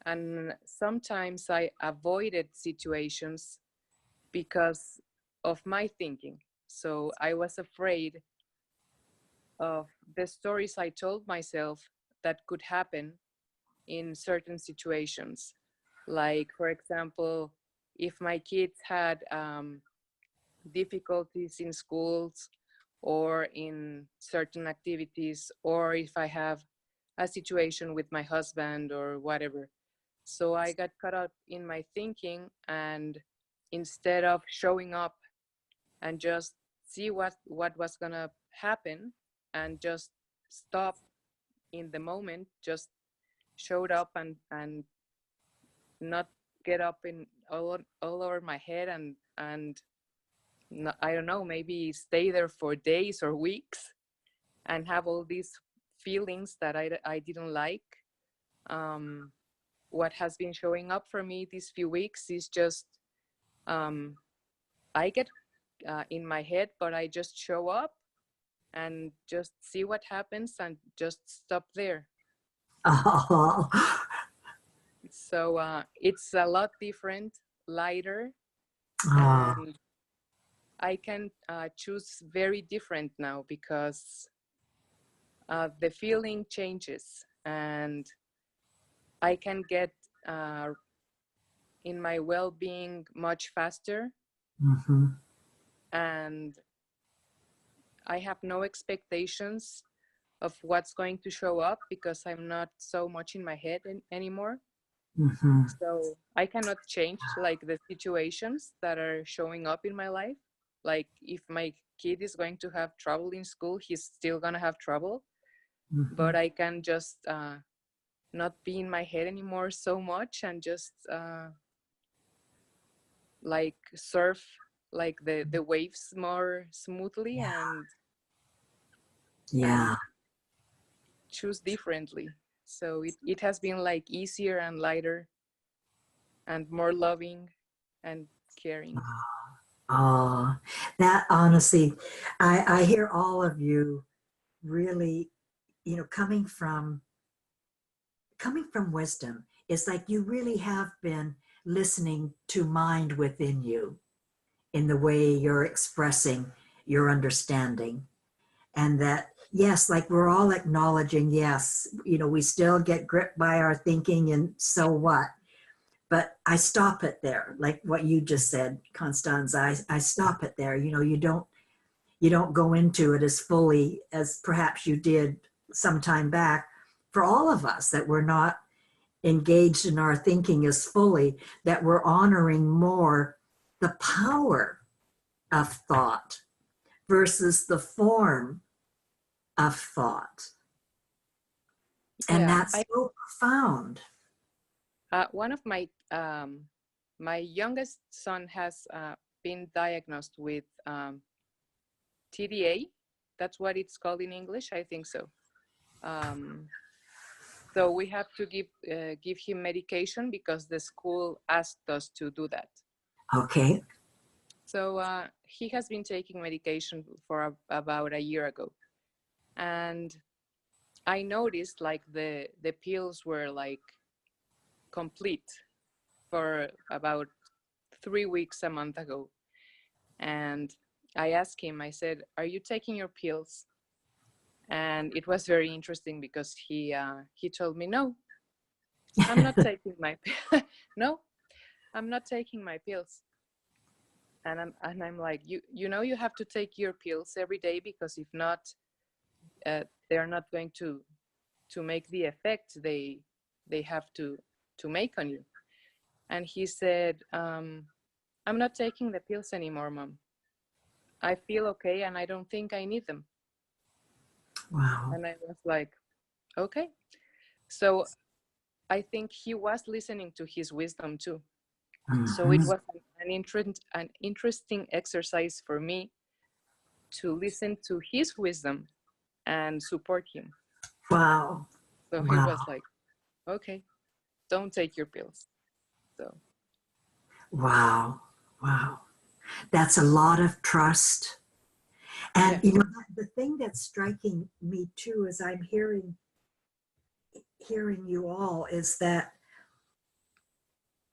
and sometimes I avoided situations because of my thinking. So I was afraid of the stories I told myself that could happen in certain situations. Like, for example, if my kids had difficulties in schools or in certain activities, or if I have a situation with my husband or whatever. So I got caught up in my thinking, and instead of showing up and just see what was gonna happen and just stop in the moment, just showed up and not get up in all over my head and I don't know, maybe stay there for days or weeks and have all these feelings that I didn't like. What has been showing up for me these few weeks is just I get in my head, but I just show up and just see what happens and just stop there. Oh. So it's a lot different, lighter, Oh. and I can choose very different now because the feeling changes, and I can get in my well-being much faster, Mm-hmm. and I have no expectations of what's going to show up because I'm not so much in my head anymore. Mm-hmm. So I cannot change like the situations that are showing up in my life. Like if my kid is going to have trouble in school, he's still gonna have trouble. Mm-hmm. But I can just not be in my head anymore so much, and just like surf like the waves more smoothly, Yeah. and Yeah. choose differently. So it has been like easier and lighter and more loving and caring. Oh, that honestly, I hear all of you really, coming from wisdom. It's like you really have been listening to mind within you in the way you're expressing your understanding. And that, yes, like we're all acknowledging, yes, we still get gripped by our thinking, and so what? But I stop it there, like what you just said, Constanza. I stop it there. You don't go into it as fully as perhaps you did some time back. For all of us that we're not engaged in our thinking as fully, that we're honoring more the power of thought versus the form of thought. And Yeah, that's so profound. one of my youngest son has been diagnosed with TDA. That's what it's called in English, I think so. So we have to give him medication because the school asked us to do that. Okay. So he has been taking medication for about a year ago, and I noticed like the pills were like complete for about 3 weeks a month ago. And I asked him, I said, "Are you taking your pills?" And it was very interesting because he told me, "No, I'm not taking my no, I'm not taking my pills." And I'm like, you have to take your pills every day, because if not, they're not going to make the effect they have to make on you. And he said, "I'm not taking the pills anymore, Mom. I feel okay and I don't think I need them." Wow. And I was like, okay. So I think he was listening to his wisdom too. So it Mhm. was an interesting exercise for me to listen to his wisdom and support him. Wow. So he Wow. was like, okay, don't take your pills. So Wow. Wow. That's a lot of trust. And yeah. the thing that's striking me too, as I'm hearing you all, is that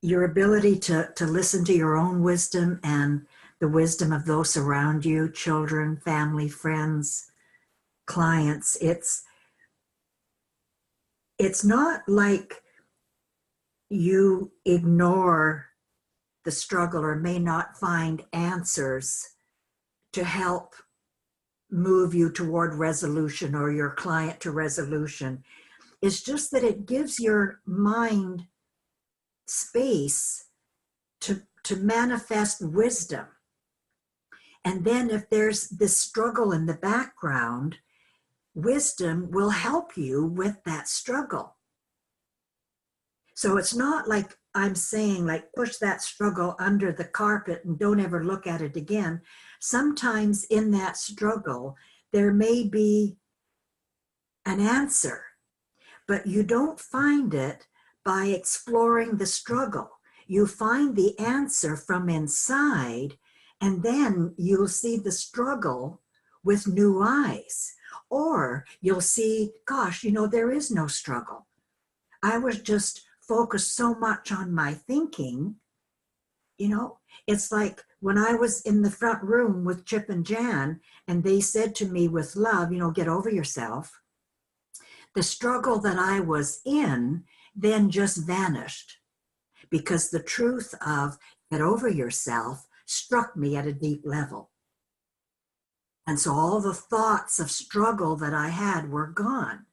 your ability to listen to your own wisdom and the wisdom of those around you, children, family, friends, clients. It's not like you ignore the struggle or may not find answers to help move you toward resolution or your client to resolution. It's just that it gives your mind space to manifest wisdom. And then if there's this struggle in the background, wisdom will help you with that struggle. So it's not like I'm saying, like, push that struggle under the carpet and don't ever look at it again. Sometimes in that struggle, there may be an answer, but you don't find it by exploring the struggle. You find the answer from inside, and then you'll see the struggle with new eyes. Or you'll see, gosh, there is no struggle. I was just focused so much on my thinking. It's like when I was in the front room with Chip and Jan, and they said to me with love, get over yourself. The struggle that I was in then just vanished, because the truth of get over yourself struck me at a deep level. And so all the thoughts of struggle that I had were gone.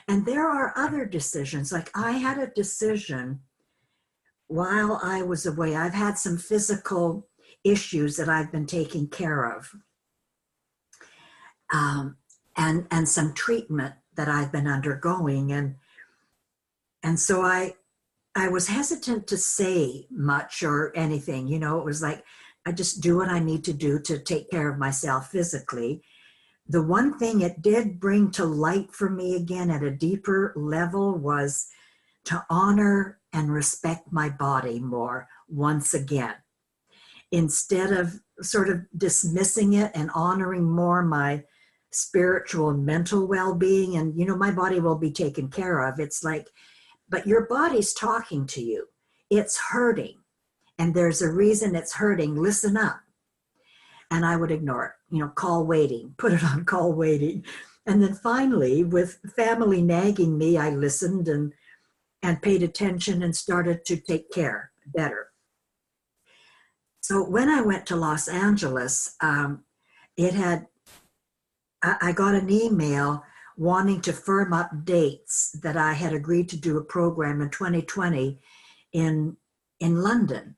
And there are other decisions. Like I had a decision while I was away. I've had some physical issues that I've been taking care of, and some treatment that I've been undergoing. And so I was hesitant to say much or anything. You know, it was like, I just do what I need to do to take care of myself physically. The one thing it did bring to light for me again at a deeper level was to honor and respect my body more once again. Instead of sort of dismissing it and honoring more my spiritual and mental well-being, and, you know, my body will be taken care of. It's like, but your body's talking to you. It's hurting. And there's a reason it's hurting. Listen up. And I would ignore it, you know, call waiting, put it on call waiting. And then finally, with family nagging me, I listened and paid attention and started to take care better. So when I went to Los Angeles, I got an email wanting to firm up dates that I had agreed to do a program in 2020 in London.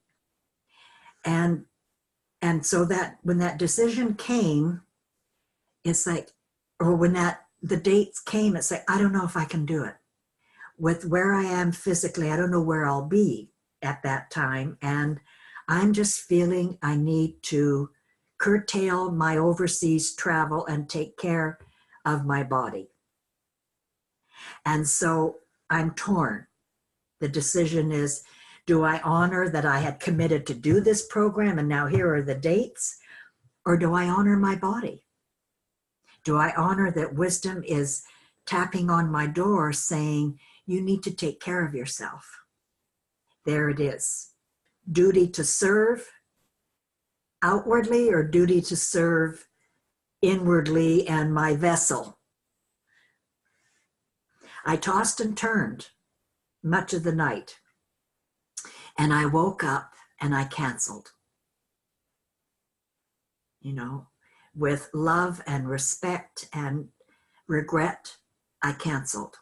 And so that when that decision came, it's like, or when the dates came, it's like, I don't know if I can do it. With where I am physically, I don't know where I'll be at that time. And I'm just feeling I need to curtail my overseas travel and take care of my body. And so I'm torn. The decision is, do I honor that I had committed to do this program and now here are the dates? Or do I honor my body? Do I honor that wisdom is tapping on my door saying, you need to take care of yourself? There it is. Duty to serve outwardly or duty to serve inwardly and my vessel? I tossed and turned much of the night. And I woke up and I canceled. You know, with love and respect and regret, I canceled.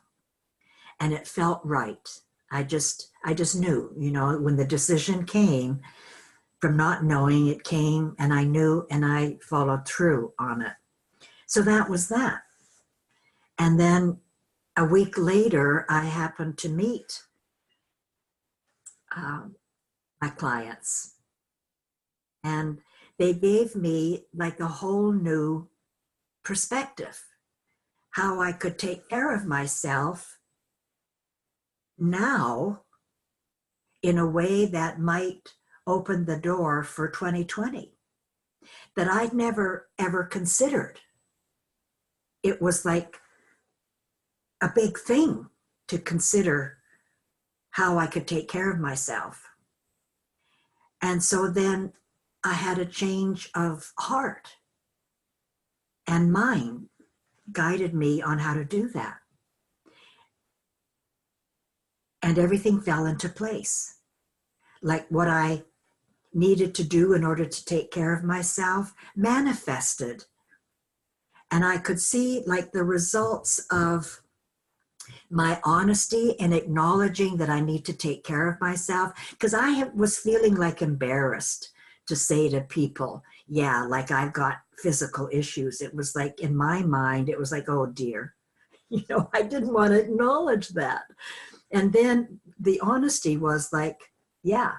And it felt right. I just knew, you know, when the decision came, from not knowing, it came and I knew and I followed through on it. So that was that. And then a week later, I happened to meet my clients, and they gave me like a whole new perspective, how I could take care of myself now in a way that might open the door for 2020 that I'd never ever considered. It was like a big thing to consider how I could take care of myself. And so then I had a change of heart, and mind guided me on how to do that. And everything fell into place. Like what I needed to do in order to take care of myself manifested. And I could see like the results of my honesty and acknowledging that I need to take care of myself, because I was feeling like embarrassed to say to people, yeah, like I've got physical issues. It was like in my mind, it was like, oh dear, you know, I didn't want to acknowledge that. And then the honesty was like, yeah.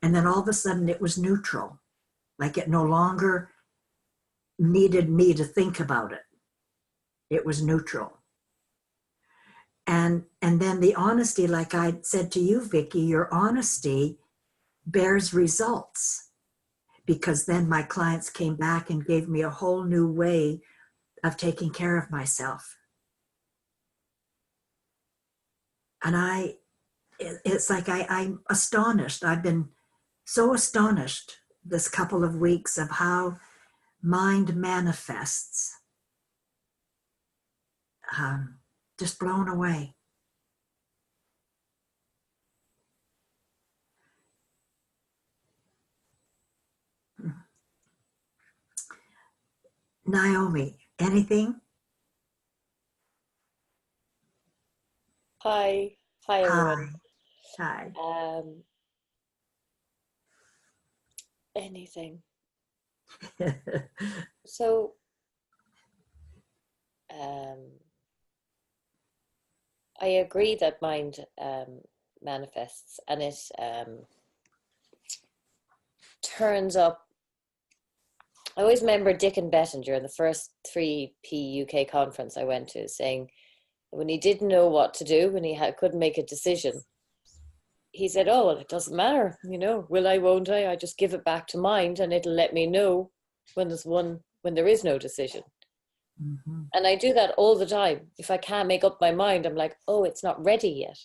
And then all of a sudden it was neutral. Like it no longer needed me to think about it. It was neutral. And then the honesty, like I said to you, Vicki, your honesty bears results, because then my clients came back and gave me a whole new way of taking care of myself. And it's like I'm astonished. I've been so astonished this couple of weeks of how mind manifests. Just blown away. Naomi, anything? Hi, hi Hi. everyone. Hi. Anything. So, um, I agree that mind manifests and it turns up. I always remember Dick and Bettinger in the first 3P UK conference I went to saying when he didn't know what to do, when he couldn't make a decision, he said, oh, well, it doesn't matter, you know, will I, won't I? I just give it back to mind and it'll let me know when there is no decision. Mm-hmm. And I do that all the time. If I can't make up my mind, I'm like, oh, it's not ready yet.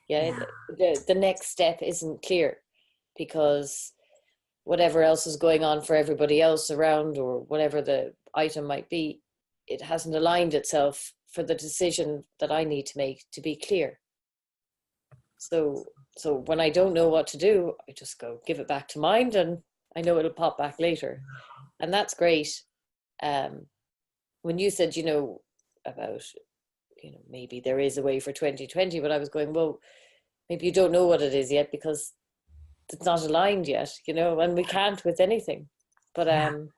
Yeah. The next step isn't clear because whatever else is going on for everybody else around or whatever the item might be, it hasn't aligned itself for the decision that I need to make to be clear. So when I don't know what to do, I just go give it back to mind and I know it'll pop back later. And that's great. When you said, you know, about, you know, maybe there is a way for 2020, but I was going, well, maybe you don't know what it is yet because it's not aligned yet, you know, and we can't with anything. But and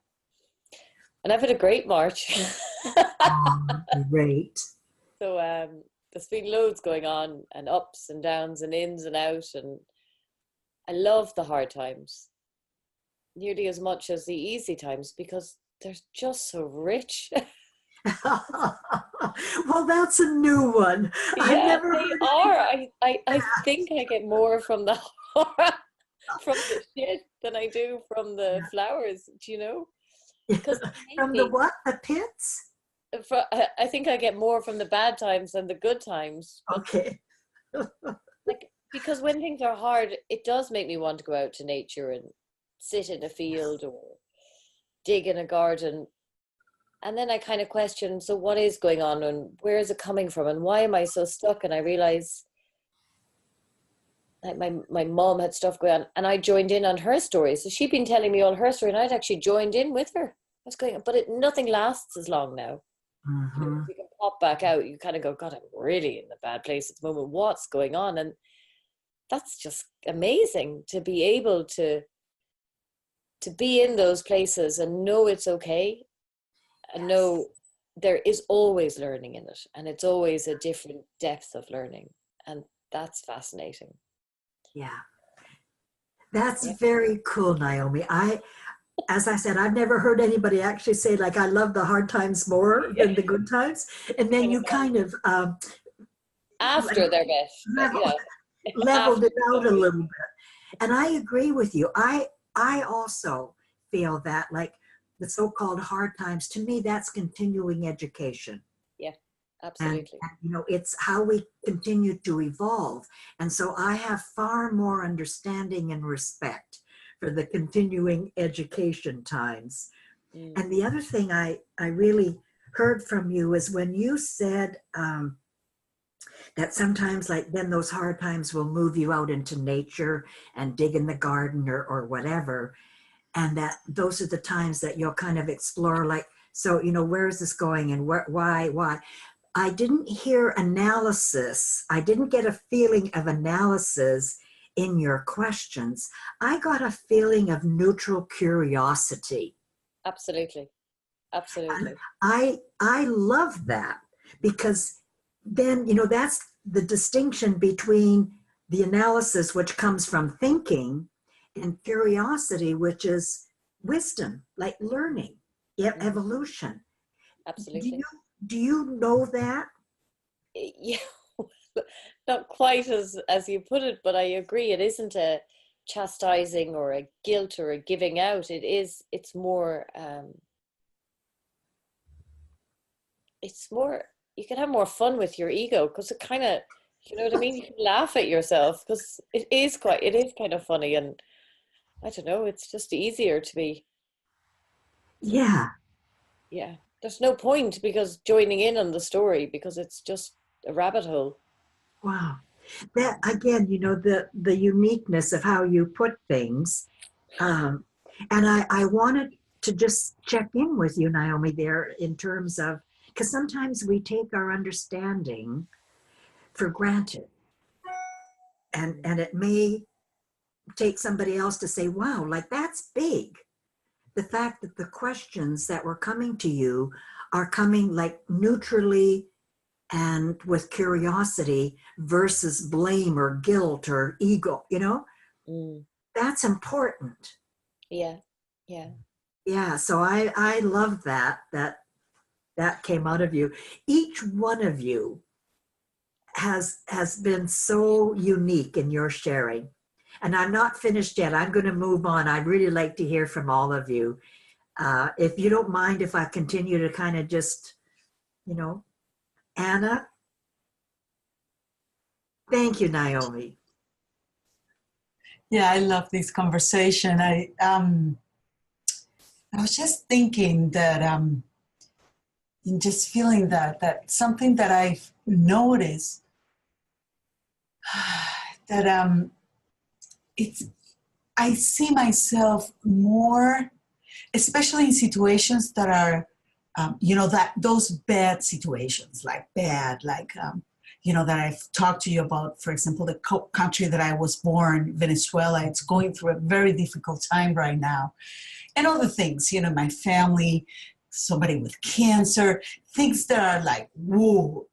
I've had a great March. Great. So there's been loads going on and ups and downs and ins and out, and I love the hard times nearly as much as the easy times because they're just so rich. Well, that's a new one. Yeah, they are. I think I get more from the from the shit than I do from the flowers. Do you know? Because from the what? The pits? I think I get more from the bad times than the good times. Okay. Like, because when things are hard, it does make me want to go out to nature and sit in a field or dig in a garden. And then I kind of question, so what is going on and where is it coming from and why am I so stuck? And I realize like my mom had stuff going on and I joined in on her story. So she'd been telling me all her story and I'd actually joined in with her. What's going on? But nothing lasts as long now. Mm-hmm. You know, if you can pop back out, you kind of go, God, I'm really in a bad place at the moment. What's going on? And that's just amazing to be able to be in those places and know it's okay and know there is always learning in it and it's always a different depth of learning. And that's fascinating. Yeah. That's very cool, Naomi. As I said, I've never heard anybody actually say like, I love the hard times more than the good times. And then you kind of after their best, leveled it out a little bit. And I agree with you. I also feel that like the so-called hard times, to me, that's continuing education. Yeah, absolutely. And you know, it's how we continue to evolve. And so I have far more understanding and respect for the continuing education times. And the other thing I really heard from you is when you said that sometimes like then those hard times will move you out into nature and dig in the garden or whatever. And that those are the times that you'll kind of explore like, so, you know, where is this going and why? I didn't hear analysis. I didn't get a feeling of analysis in your questions. I got a feeling of neutral curiosity. Absolutely. Absolutely. And I love that because then, you know, that's the distinction between the analysis, which comes from thinking, and curiosity, which is wisdom, like learning, evolution. Absolutely. Do you know that? Yeah, not quite as you put it, but I agree. It isn't a chastising or a guilt or a giving out. It's more you can have more fun with your ego because it kind of, you know what I mean? You can laugh at yourself because it is kind of funny, and I don't know, it's just easier to be. Yeah. Yeah. There's no point because joining in on the story because it's just a rabbit hole. Wow. That again, you know, the uniqueness of how you put things. And I wanted to just check in with you, Naomi, there in terms of, because sometimes we take our understanding for granted. And it may take somebody else to say, wow, like that's big. The fact that the questions that were coming to you are coming like neutrally and with curiosity versus blame or guilt or ego, that's important. Yeah. Yeah. Yeah. So I love that came out of you. Each one of you has been so unique in your sharing. And I'm not finished yet. I'm going to move on. I'd really like to hear from all of you. If you don't mind, if I continue to kind of just, Anna. Thank you, Naomi. Yeah, I love this conversation. I was just thinking that, and just feeling that something that I've noticed that I see myself more, especially in situations that are, that those bad situations, that I've talked to you about. For example, the country that I was born, Venezuela, it's going through a very difficult time right now. And other things, my family, somebody with cancer, things that are like, whoa.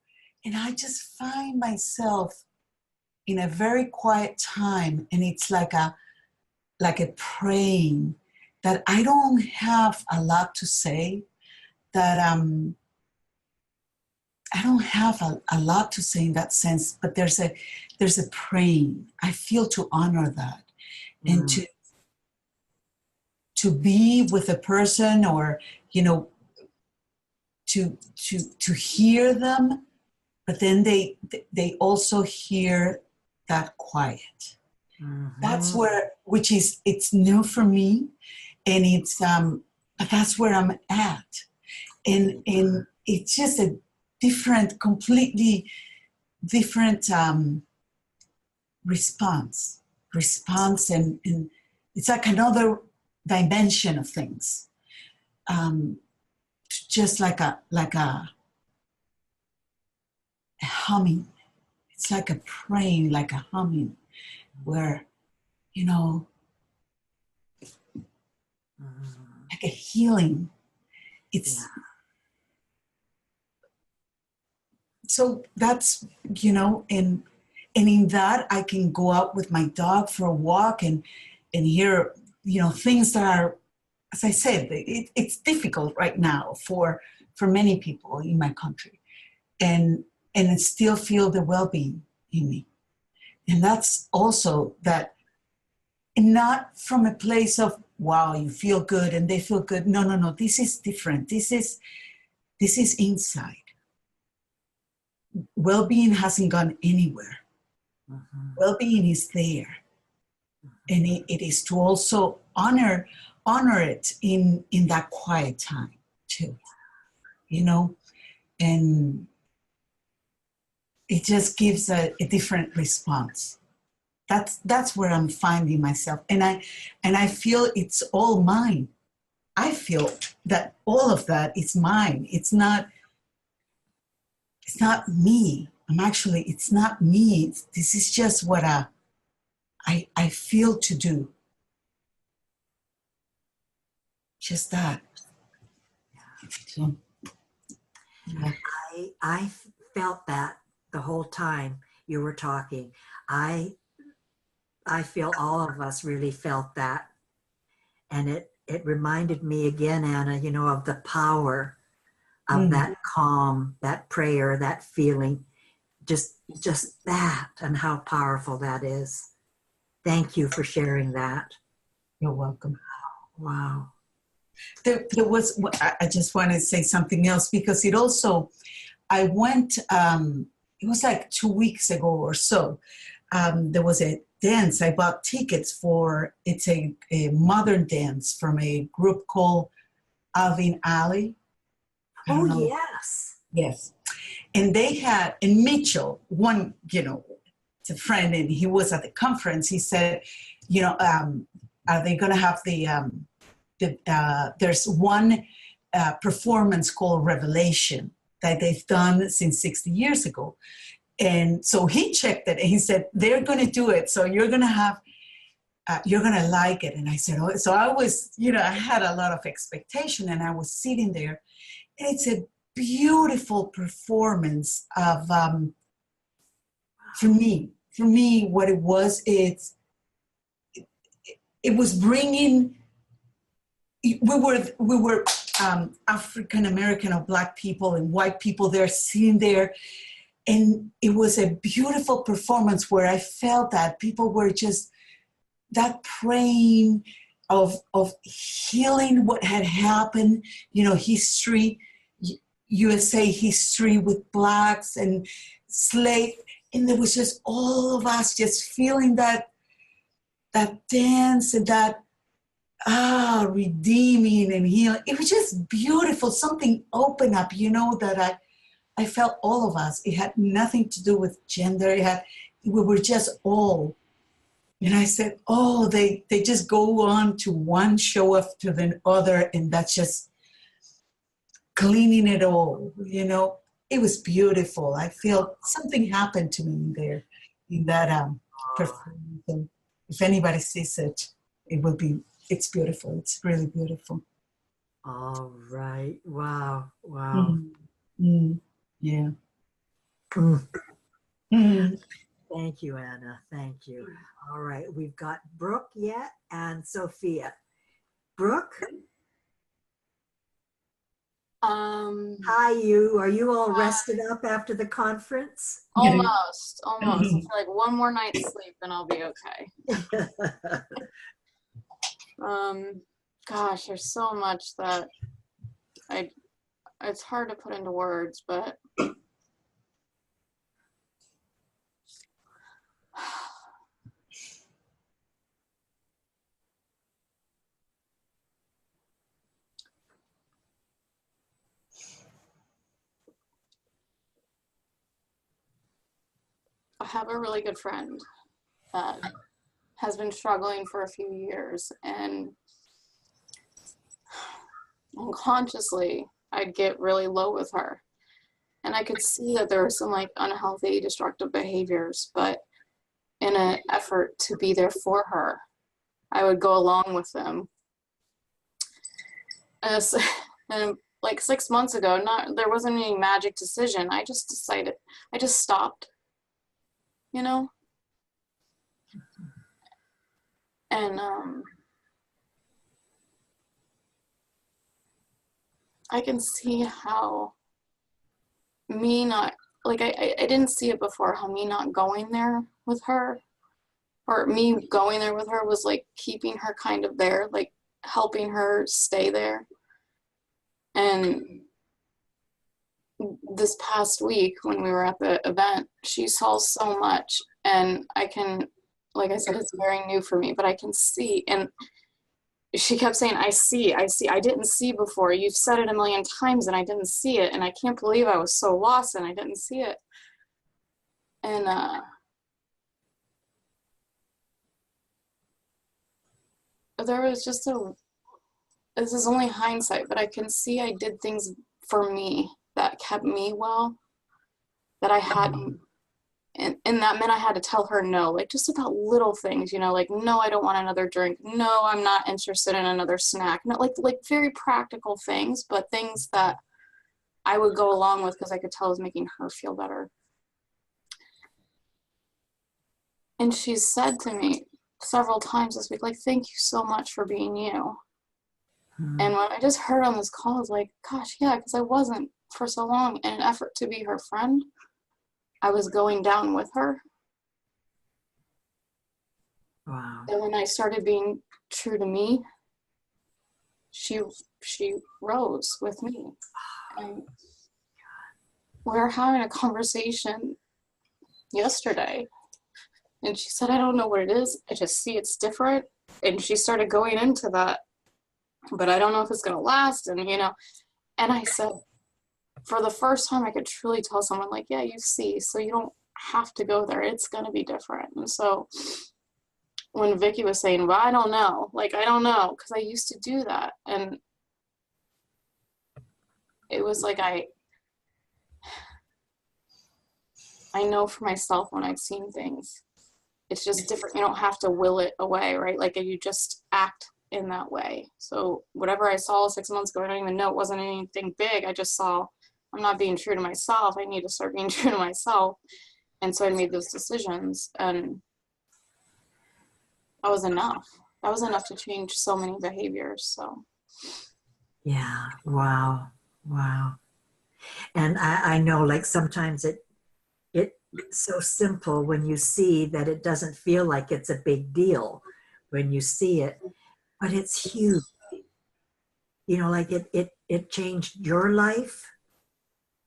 And I just find myself in a very quiet time, and it's like a praying, that I don't have a lot to say, that I don't have a lot to say in that sense, but there's a praying. I feel to honor that, and to be with a person, or to hear them, but then they also hear that quiet. That's where, it's new for me, and it's but that's where I'm at, and it's just a completely different response, and it's like another dimension of things, just like a humming. It's like a praying, like a humming, where, like a healing. It's so that's, and in that I can go out with my dog for a walk and hear, things that are, as I said, it's difficult right now for many people in my country, and still feel the well-being in me. And that's also that, not from a place of, wow, you feel good and they feel good. No. This is different. This is inside. Well-being hasn't gone anywhere. Well-being is there. And it is to also honor it in that quiet time too. And it just gives a different response. That's where I'm finding myself. And I feel it's all mine. I feel that all of that is mine. It's not me. It's not me. This is just what I feel to do. Just that. So, yeah. I felt that the whole time you were talking. I feel all of us really felt that. And it reminded me again, Anna, of the power of that calm, that prayer, that feeling, just that, and how powerful that is. Thank you for sharing that. You're welcome. Wow. There was, I just want to say something else, because it also, I went, it was like 2 weeks ago or so, there was a dance. I bought tickets for, it's a modern dance from a group called Alvin Alley. Oh, yes. Yes. And they had, and Mitchell, one, it's a friend, and he was at the conference. He said, are they going to have the there's one performance called Revelation that they've done since 60 years ago. And so he checked it and he said, they're going to do it. So you're going to have, you're going to like it. And I said, oh, so I was, I had a lot of expectation and I was sitting there, and it's a beautiful performance of, for me, what it was, it was bringing, we were African American or Black people and white people there sitting there. And it was a beautiful performance where I felt that people were just that praying of healing what had happened, history, USA history with Blacks and slave. And there was just all of us just feeling that dance and that, redeeming and healing. It was just beautiful. Something opened up, that I felt all of us. It had nothing to do with gender. We were just all. And I said, oh, they just go on to one show after the other, and that's just cleaning it all, It was beautiful. I feel something happened to me there in that performance. And if anybody sees it, it's beautiful. It's really beautiful. All right. Wow. Wow. Yeah. Thank you, Anna. Thank you. All right. We've got Brooke yet and Sophia. Brooke? Hi, you. Are you all rested up after the conference? Almost. Like one more night's sleep and I'll be okay. Gosh, there's so much that it's hard to put into words, but I have a really good friend that has been struggling for a few years, and unconsciously I'd get really low with her, and I could see that there were some like unhealthy, destructive behaviors, but in an effort to be there for her, I would go along with them. And like 6 months ago, there wasn't any magic decision. I just stopped, and I can see how me not, like I didn't see it before, how me not going there with her, or me going there with her, was like keeping her kind of there, like helping her stay there. And this past week when we were at the event, she saw so much, and I can, like I said, it's very new for me, but I can see. And she kept saying, I see, I didn't see before. You've said it a million times and I didn't see it. And I can't believe I was so lost and I didn't see it. And there was just this is only hindsight, but I can see I did things for me that kept me well, that I hadn't. And that meant I had to tell her no, like just about little things, like, no, I don't want another drink. No, I'm not interested in another snack. Not like very practical things, but things that I would go along with because I could tell it was making her feel better. And she said to me several times this week, like, thank you so much for being you. And when I just heard on this call, I was like, gosh, yeah, because I wasn't for so long. In an effort to be her friend, I was going down with her. Wow. And when I started being true to me, she rose with me. And we were having a conversation yesterday, and she said, I don't know what it is. I just see it's different. And she started going into that, but I don't know if it's going to last. And, and I said, for the first time, I could truly tell someone, like, yeah, you see, so you don't have to go there. It's going to be different. And so when Vicky was saying, well, I don't know, like, I don't know, because I used to do that. And it was like, I know for myself when I've seen things, it's just different. You don't have to will it away, right? Like, you just act in that way. So whatever I saw 6 months ago, I don't even know, it wasn't anything big. I just saw, I'm not being true to myself. I need to start being true to myself. And so I made those decisions, and that was enough. That was enough to change so many behaviors. So Yeah. Wow. Wow. And I know, like, sometimes it's so simple when you see that it doesn't feel like it's a big deal when you see it, but it's huge. You know, like it changed your life,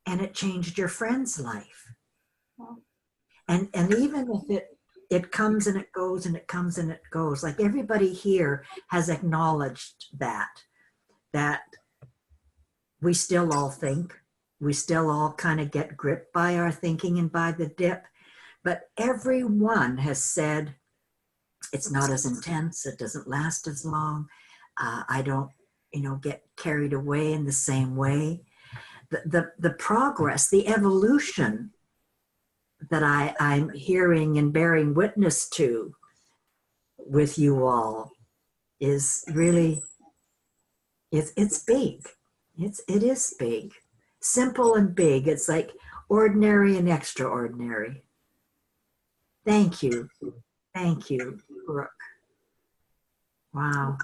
and it changed your friend's life. And even if it comes and it goes and it comes and it goes, like, everybody here has acknowledged that we still all think, we still all kind of get gripped by our thinking and by the dip, but everyone has said it's not as intense, it doesn't last as long, I don't, get carried away in the same way. The progress, the evolution that I'm hearing and bearing witness to with you all is really, it's big. It is big. Simple and big. It's like ordinary and extraordinary. Thank you. Thank you, Brooke. Wow.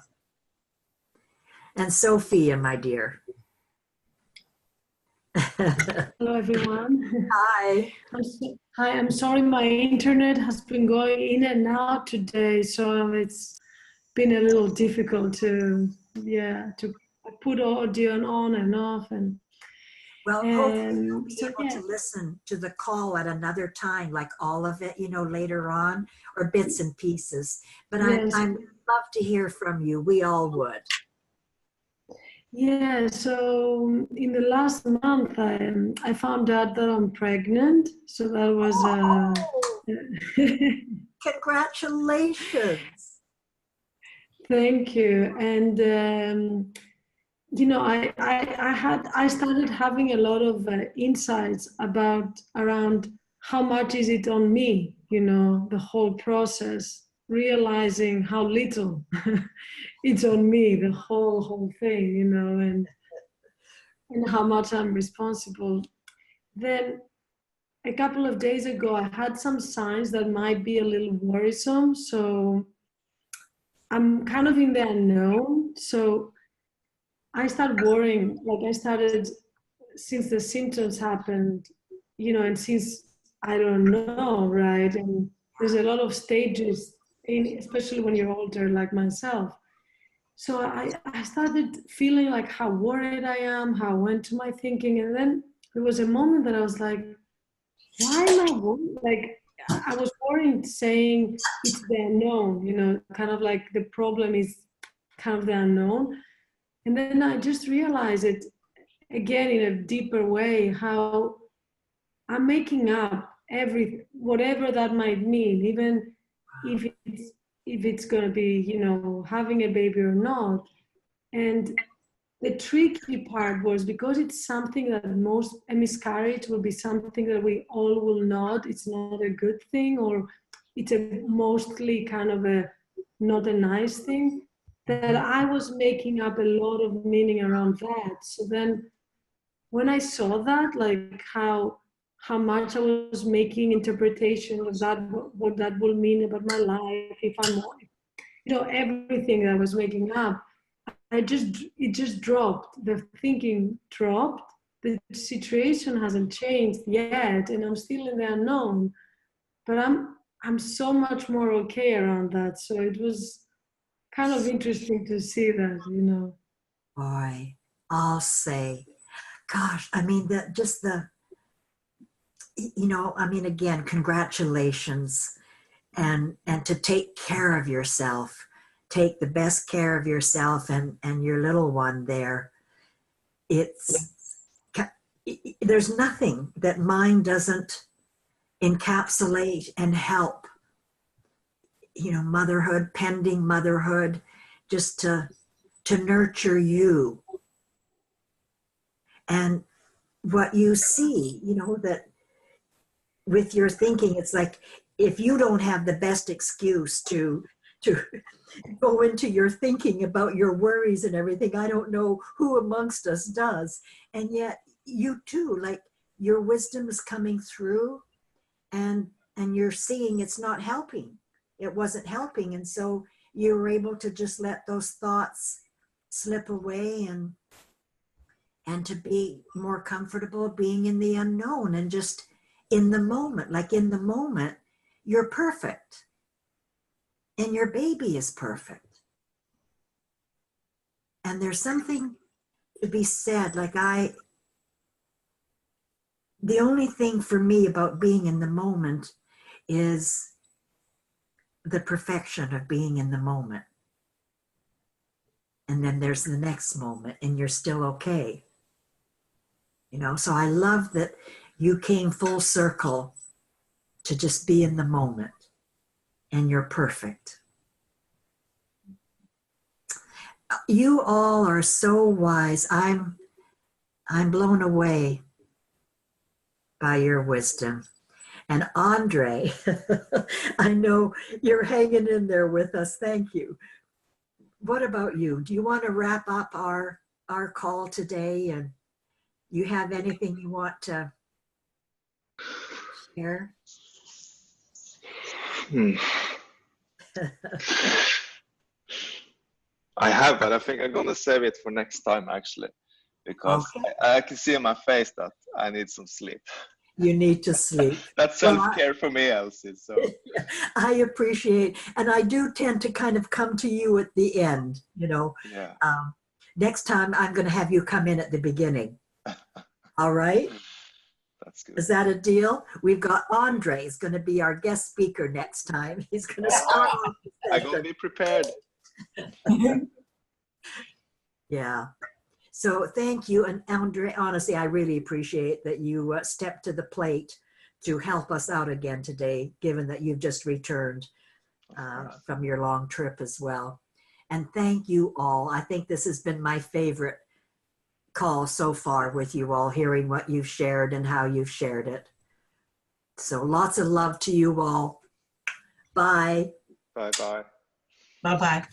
And Sophia, my dear. Hello, everyone. Hi. Hi, I'm sorry my internet has been going in and out today, so it's been a little difficult to put audio on and off. Well, hopefully you'll be so, able yeah. to listen to the call at another time, like all of it, later on, or bits and pieces. But Yes. I'd love to hear from you. We all would. Yeah, so in the last month, I found out that I'm pregnant. So that was Congratulations. Thank you. And I started having a lot of insights around how much is it on me, the whole process, realizing how little it's on me, the whole thing, and how much I'm responsible. Then a couple of days ago, I had some signs that might be a little worrisome. So I'm kind of in the unknown. So I started worrying, since the symptoms happened, and since I don't know, right? And there's a lot of stages, especially when you're older, like myself. So I started feeling like how worried I am, how I went to my thinking. And then there was a moment that I was like, why am I worried? Like, I was worried saying it's the unknown, kind of like the problem is kind of the unknown. And then I just realized it again in a deeper way, how I'm making up whatever that might mean, even if it's going to be, having a baby or not. And the tricky part was, because it's something that a miscarriage will be something that we all will not, it's not a good thing, or it's a mostly kind of not a nice thing, that I was making up a lot of meaning around that. So then when I saw that, like how much I was making interpretation of that, what that will mean about my life, if I'm, everything that I was making up, it just dropped. The thinking dropped. The situation hasn't changed yet, and I'm still in the unknown. But I'm so much more okay around that. So it was kind of interesting to see that, Boy, I'll say, gosh, I mean, again, congratulations. And to take care of yourself, take the best care of yourself and your little one there. There's nothing that mind doesn't encapsulate and help. motherhood, pending motherhood, just to nurture you. And what you see, that with your thinking, it's like, if you don't have the best excuse to go into your thinking about your worries and everything, I don't know who amongst us does. And yet you too, like, your wisdom is coming through, and you're seeing it's not helping. It wasn't helping. And so you were able to just let those thoughts slip away, and to be more comfortable being in the unknown and just in the moment. Like, in the moment, you're perfect. And your baby is perfect. And there's something to be said. Like, the only thing for me about being in the moment is the perfection of being in the moment. And then there's the next moment, and you're still okay. So I love that you came full circle to just be in the moment, and you're perfect. You all are so wise. I'm blown away by your wisdom. And Andre, I know you're hanging in there with us. Thank you. What about you? Do you want to wrap up our call today? And you have anything you want to share? I have, but I think I'm gonna save it for next time, actually, because Okay. I can see on my face that I need some sleep. You need to sleep. That's self-care for me, Elsie. So I appreciate, and I do tend to kind of come to you at the end. yeah, Next time I'm going to have you come in at the beginning. All right? that's good. Is that a deal? We've got Andre is going to be our guest speaker next time. He's going to start off the I'm gonna be prepared. Yeah. So thank you. And Andre, honestly, I really appreciate that you stepped to the plate to help us out again today, given that you've just returned from your long trip as well. And thank you all. I think this has been my favorite call so far with you all, hearing what you've shared and how you've shared it. So lots of love to you all. Bye. Bye-bye. Bye-bye.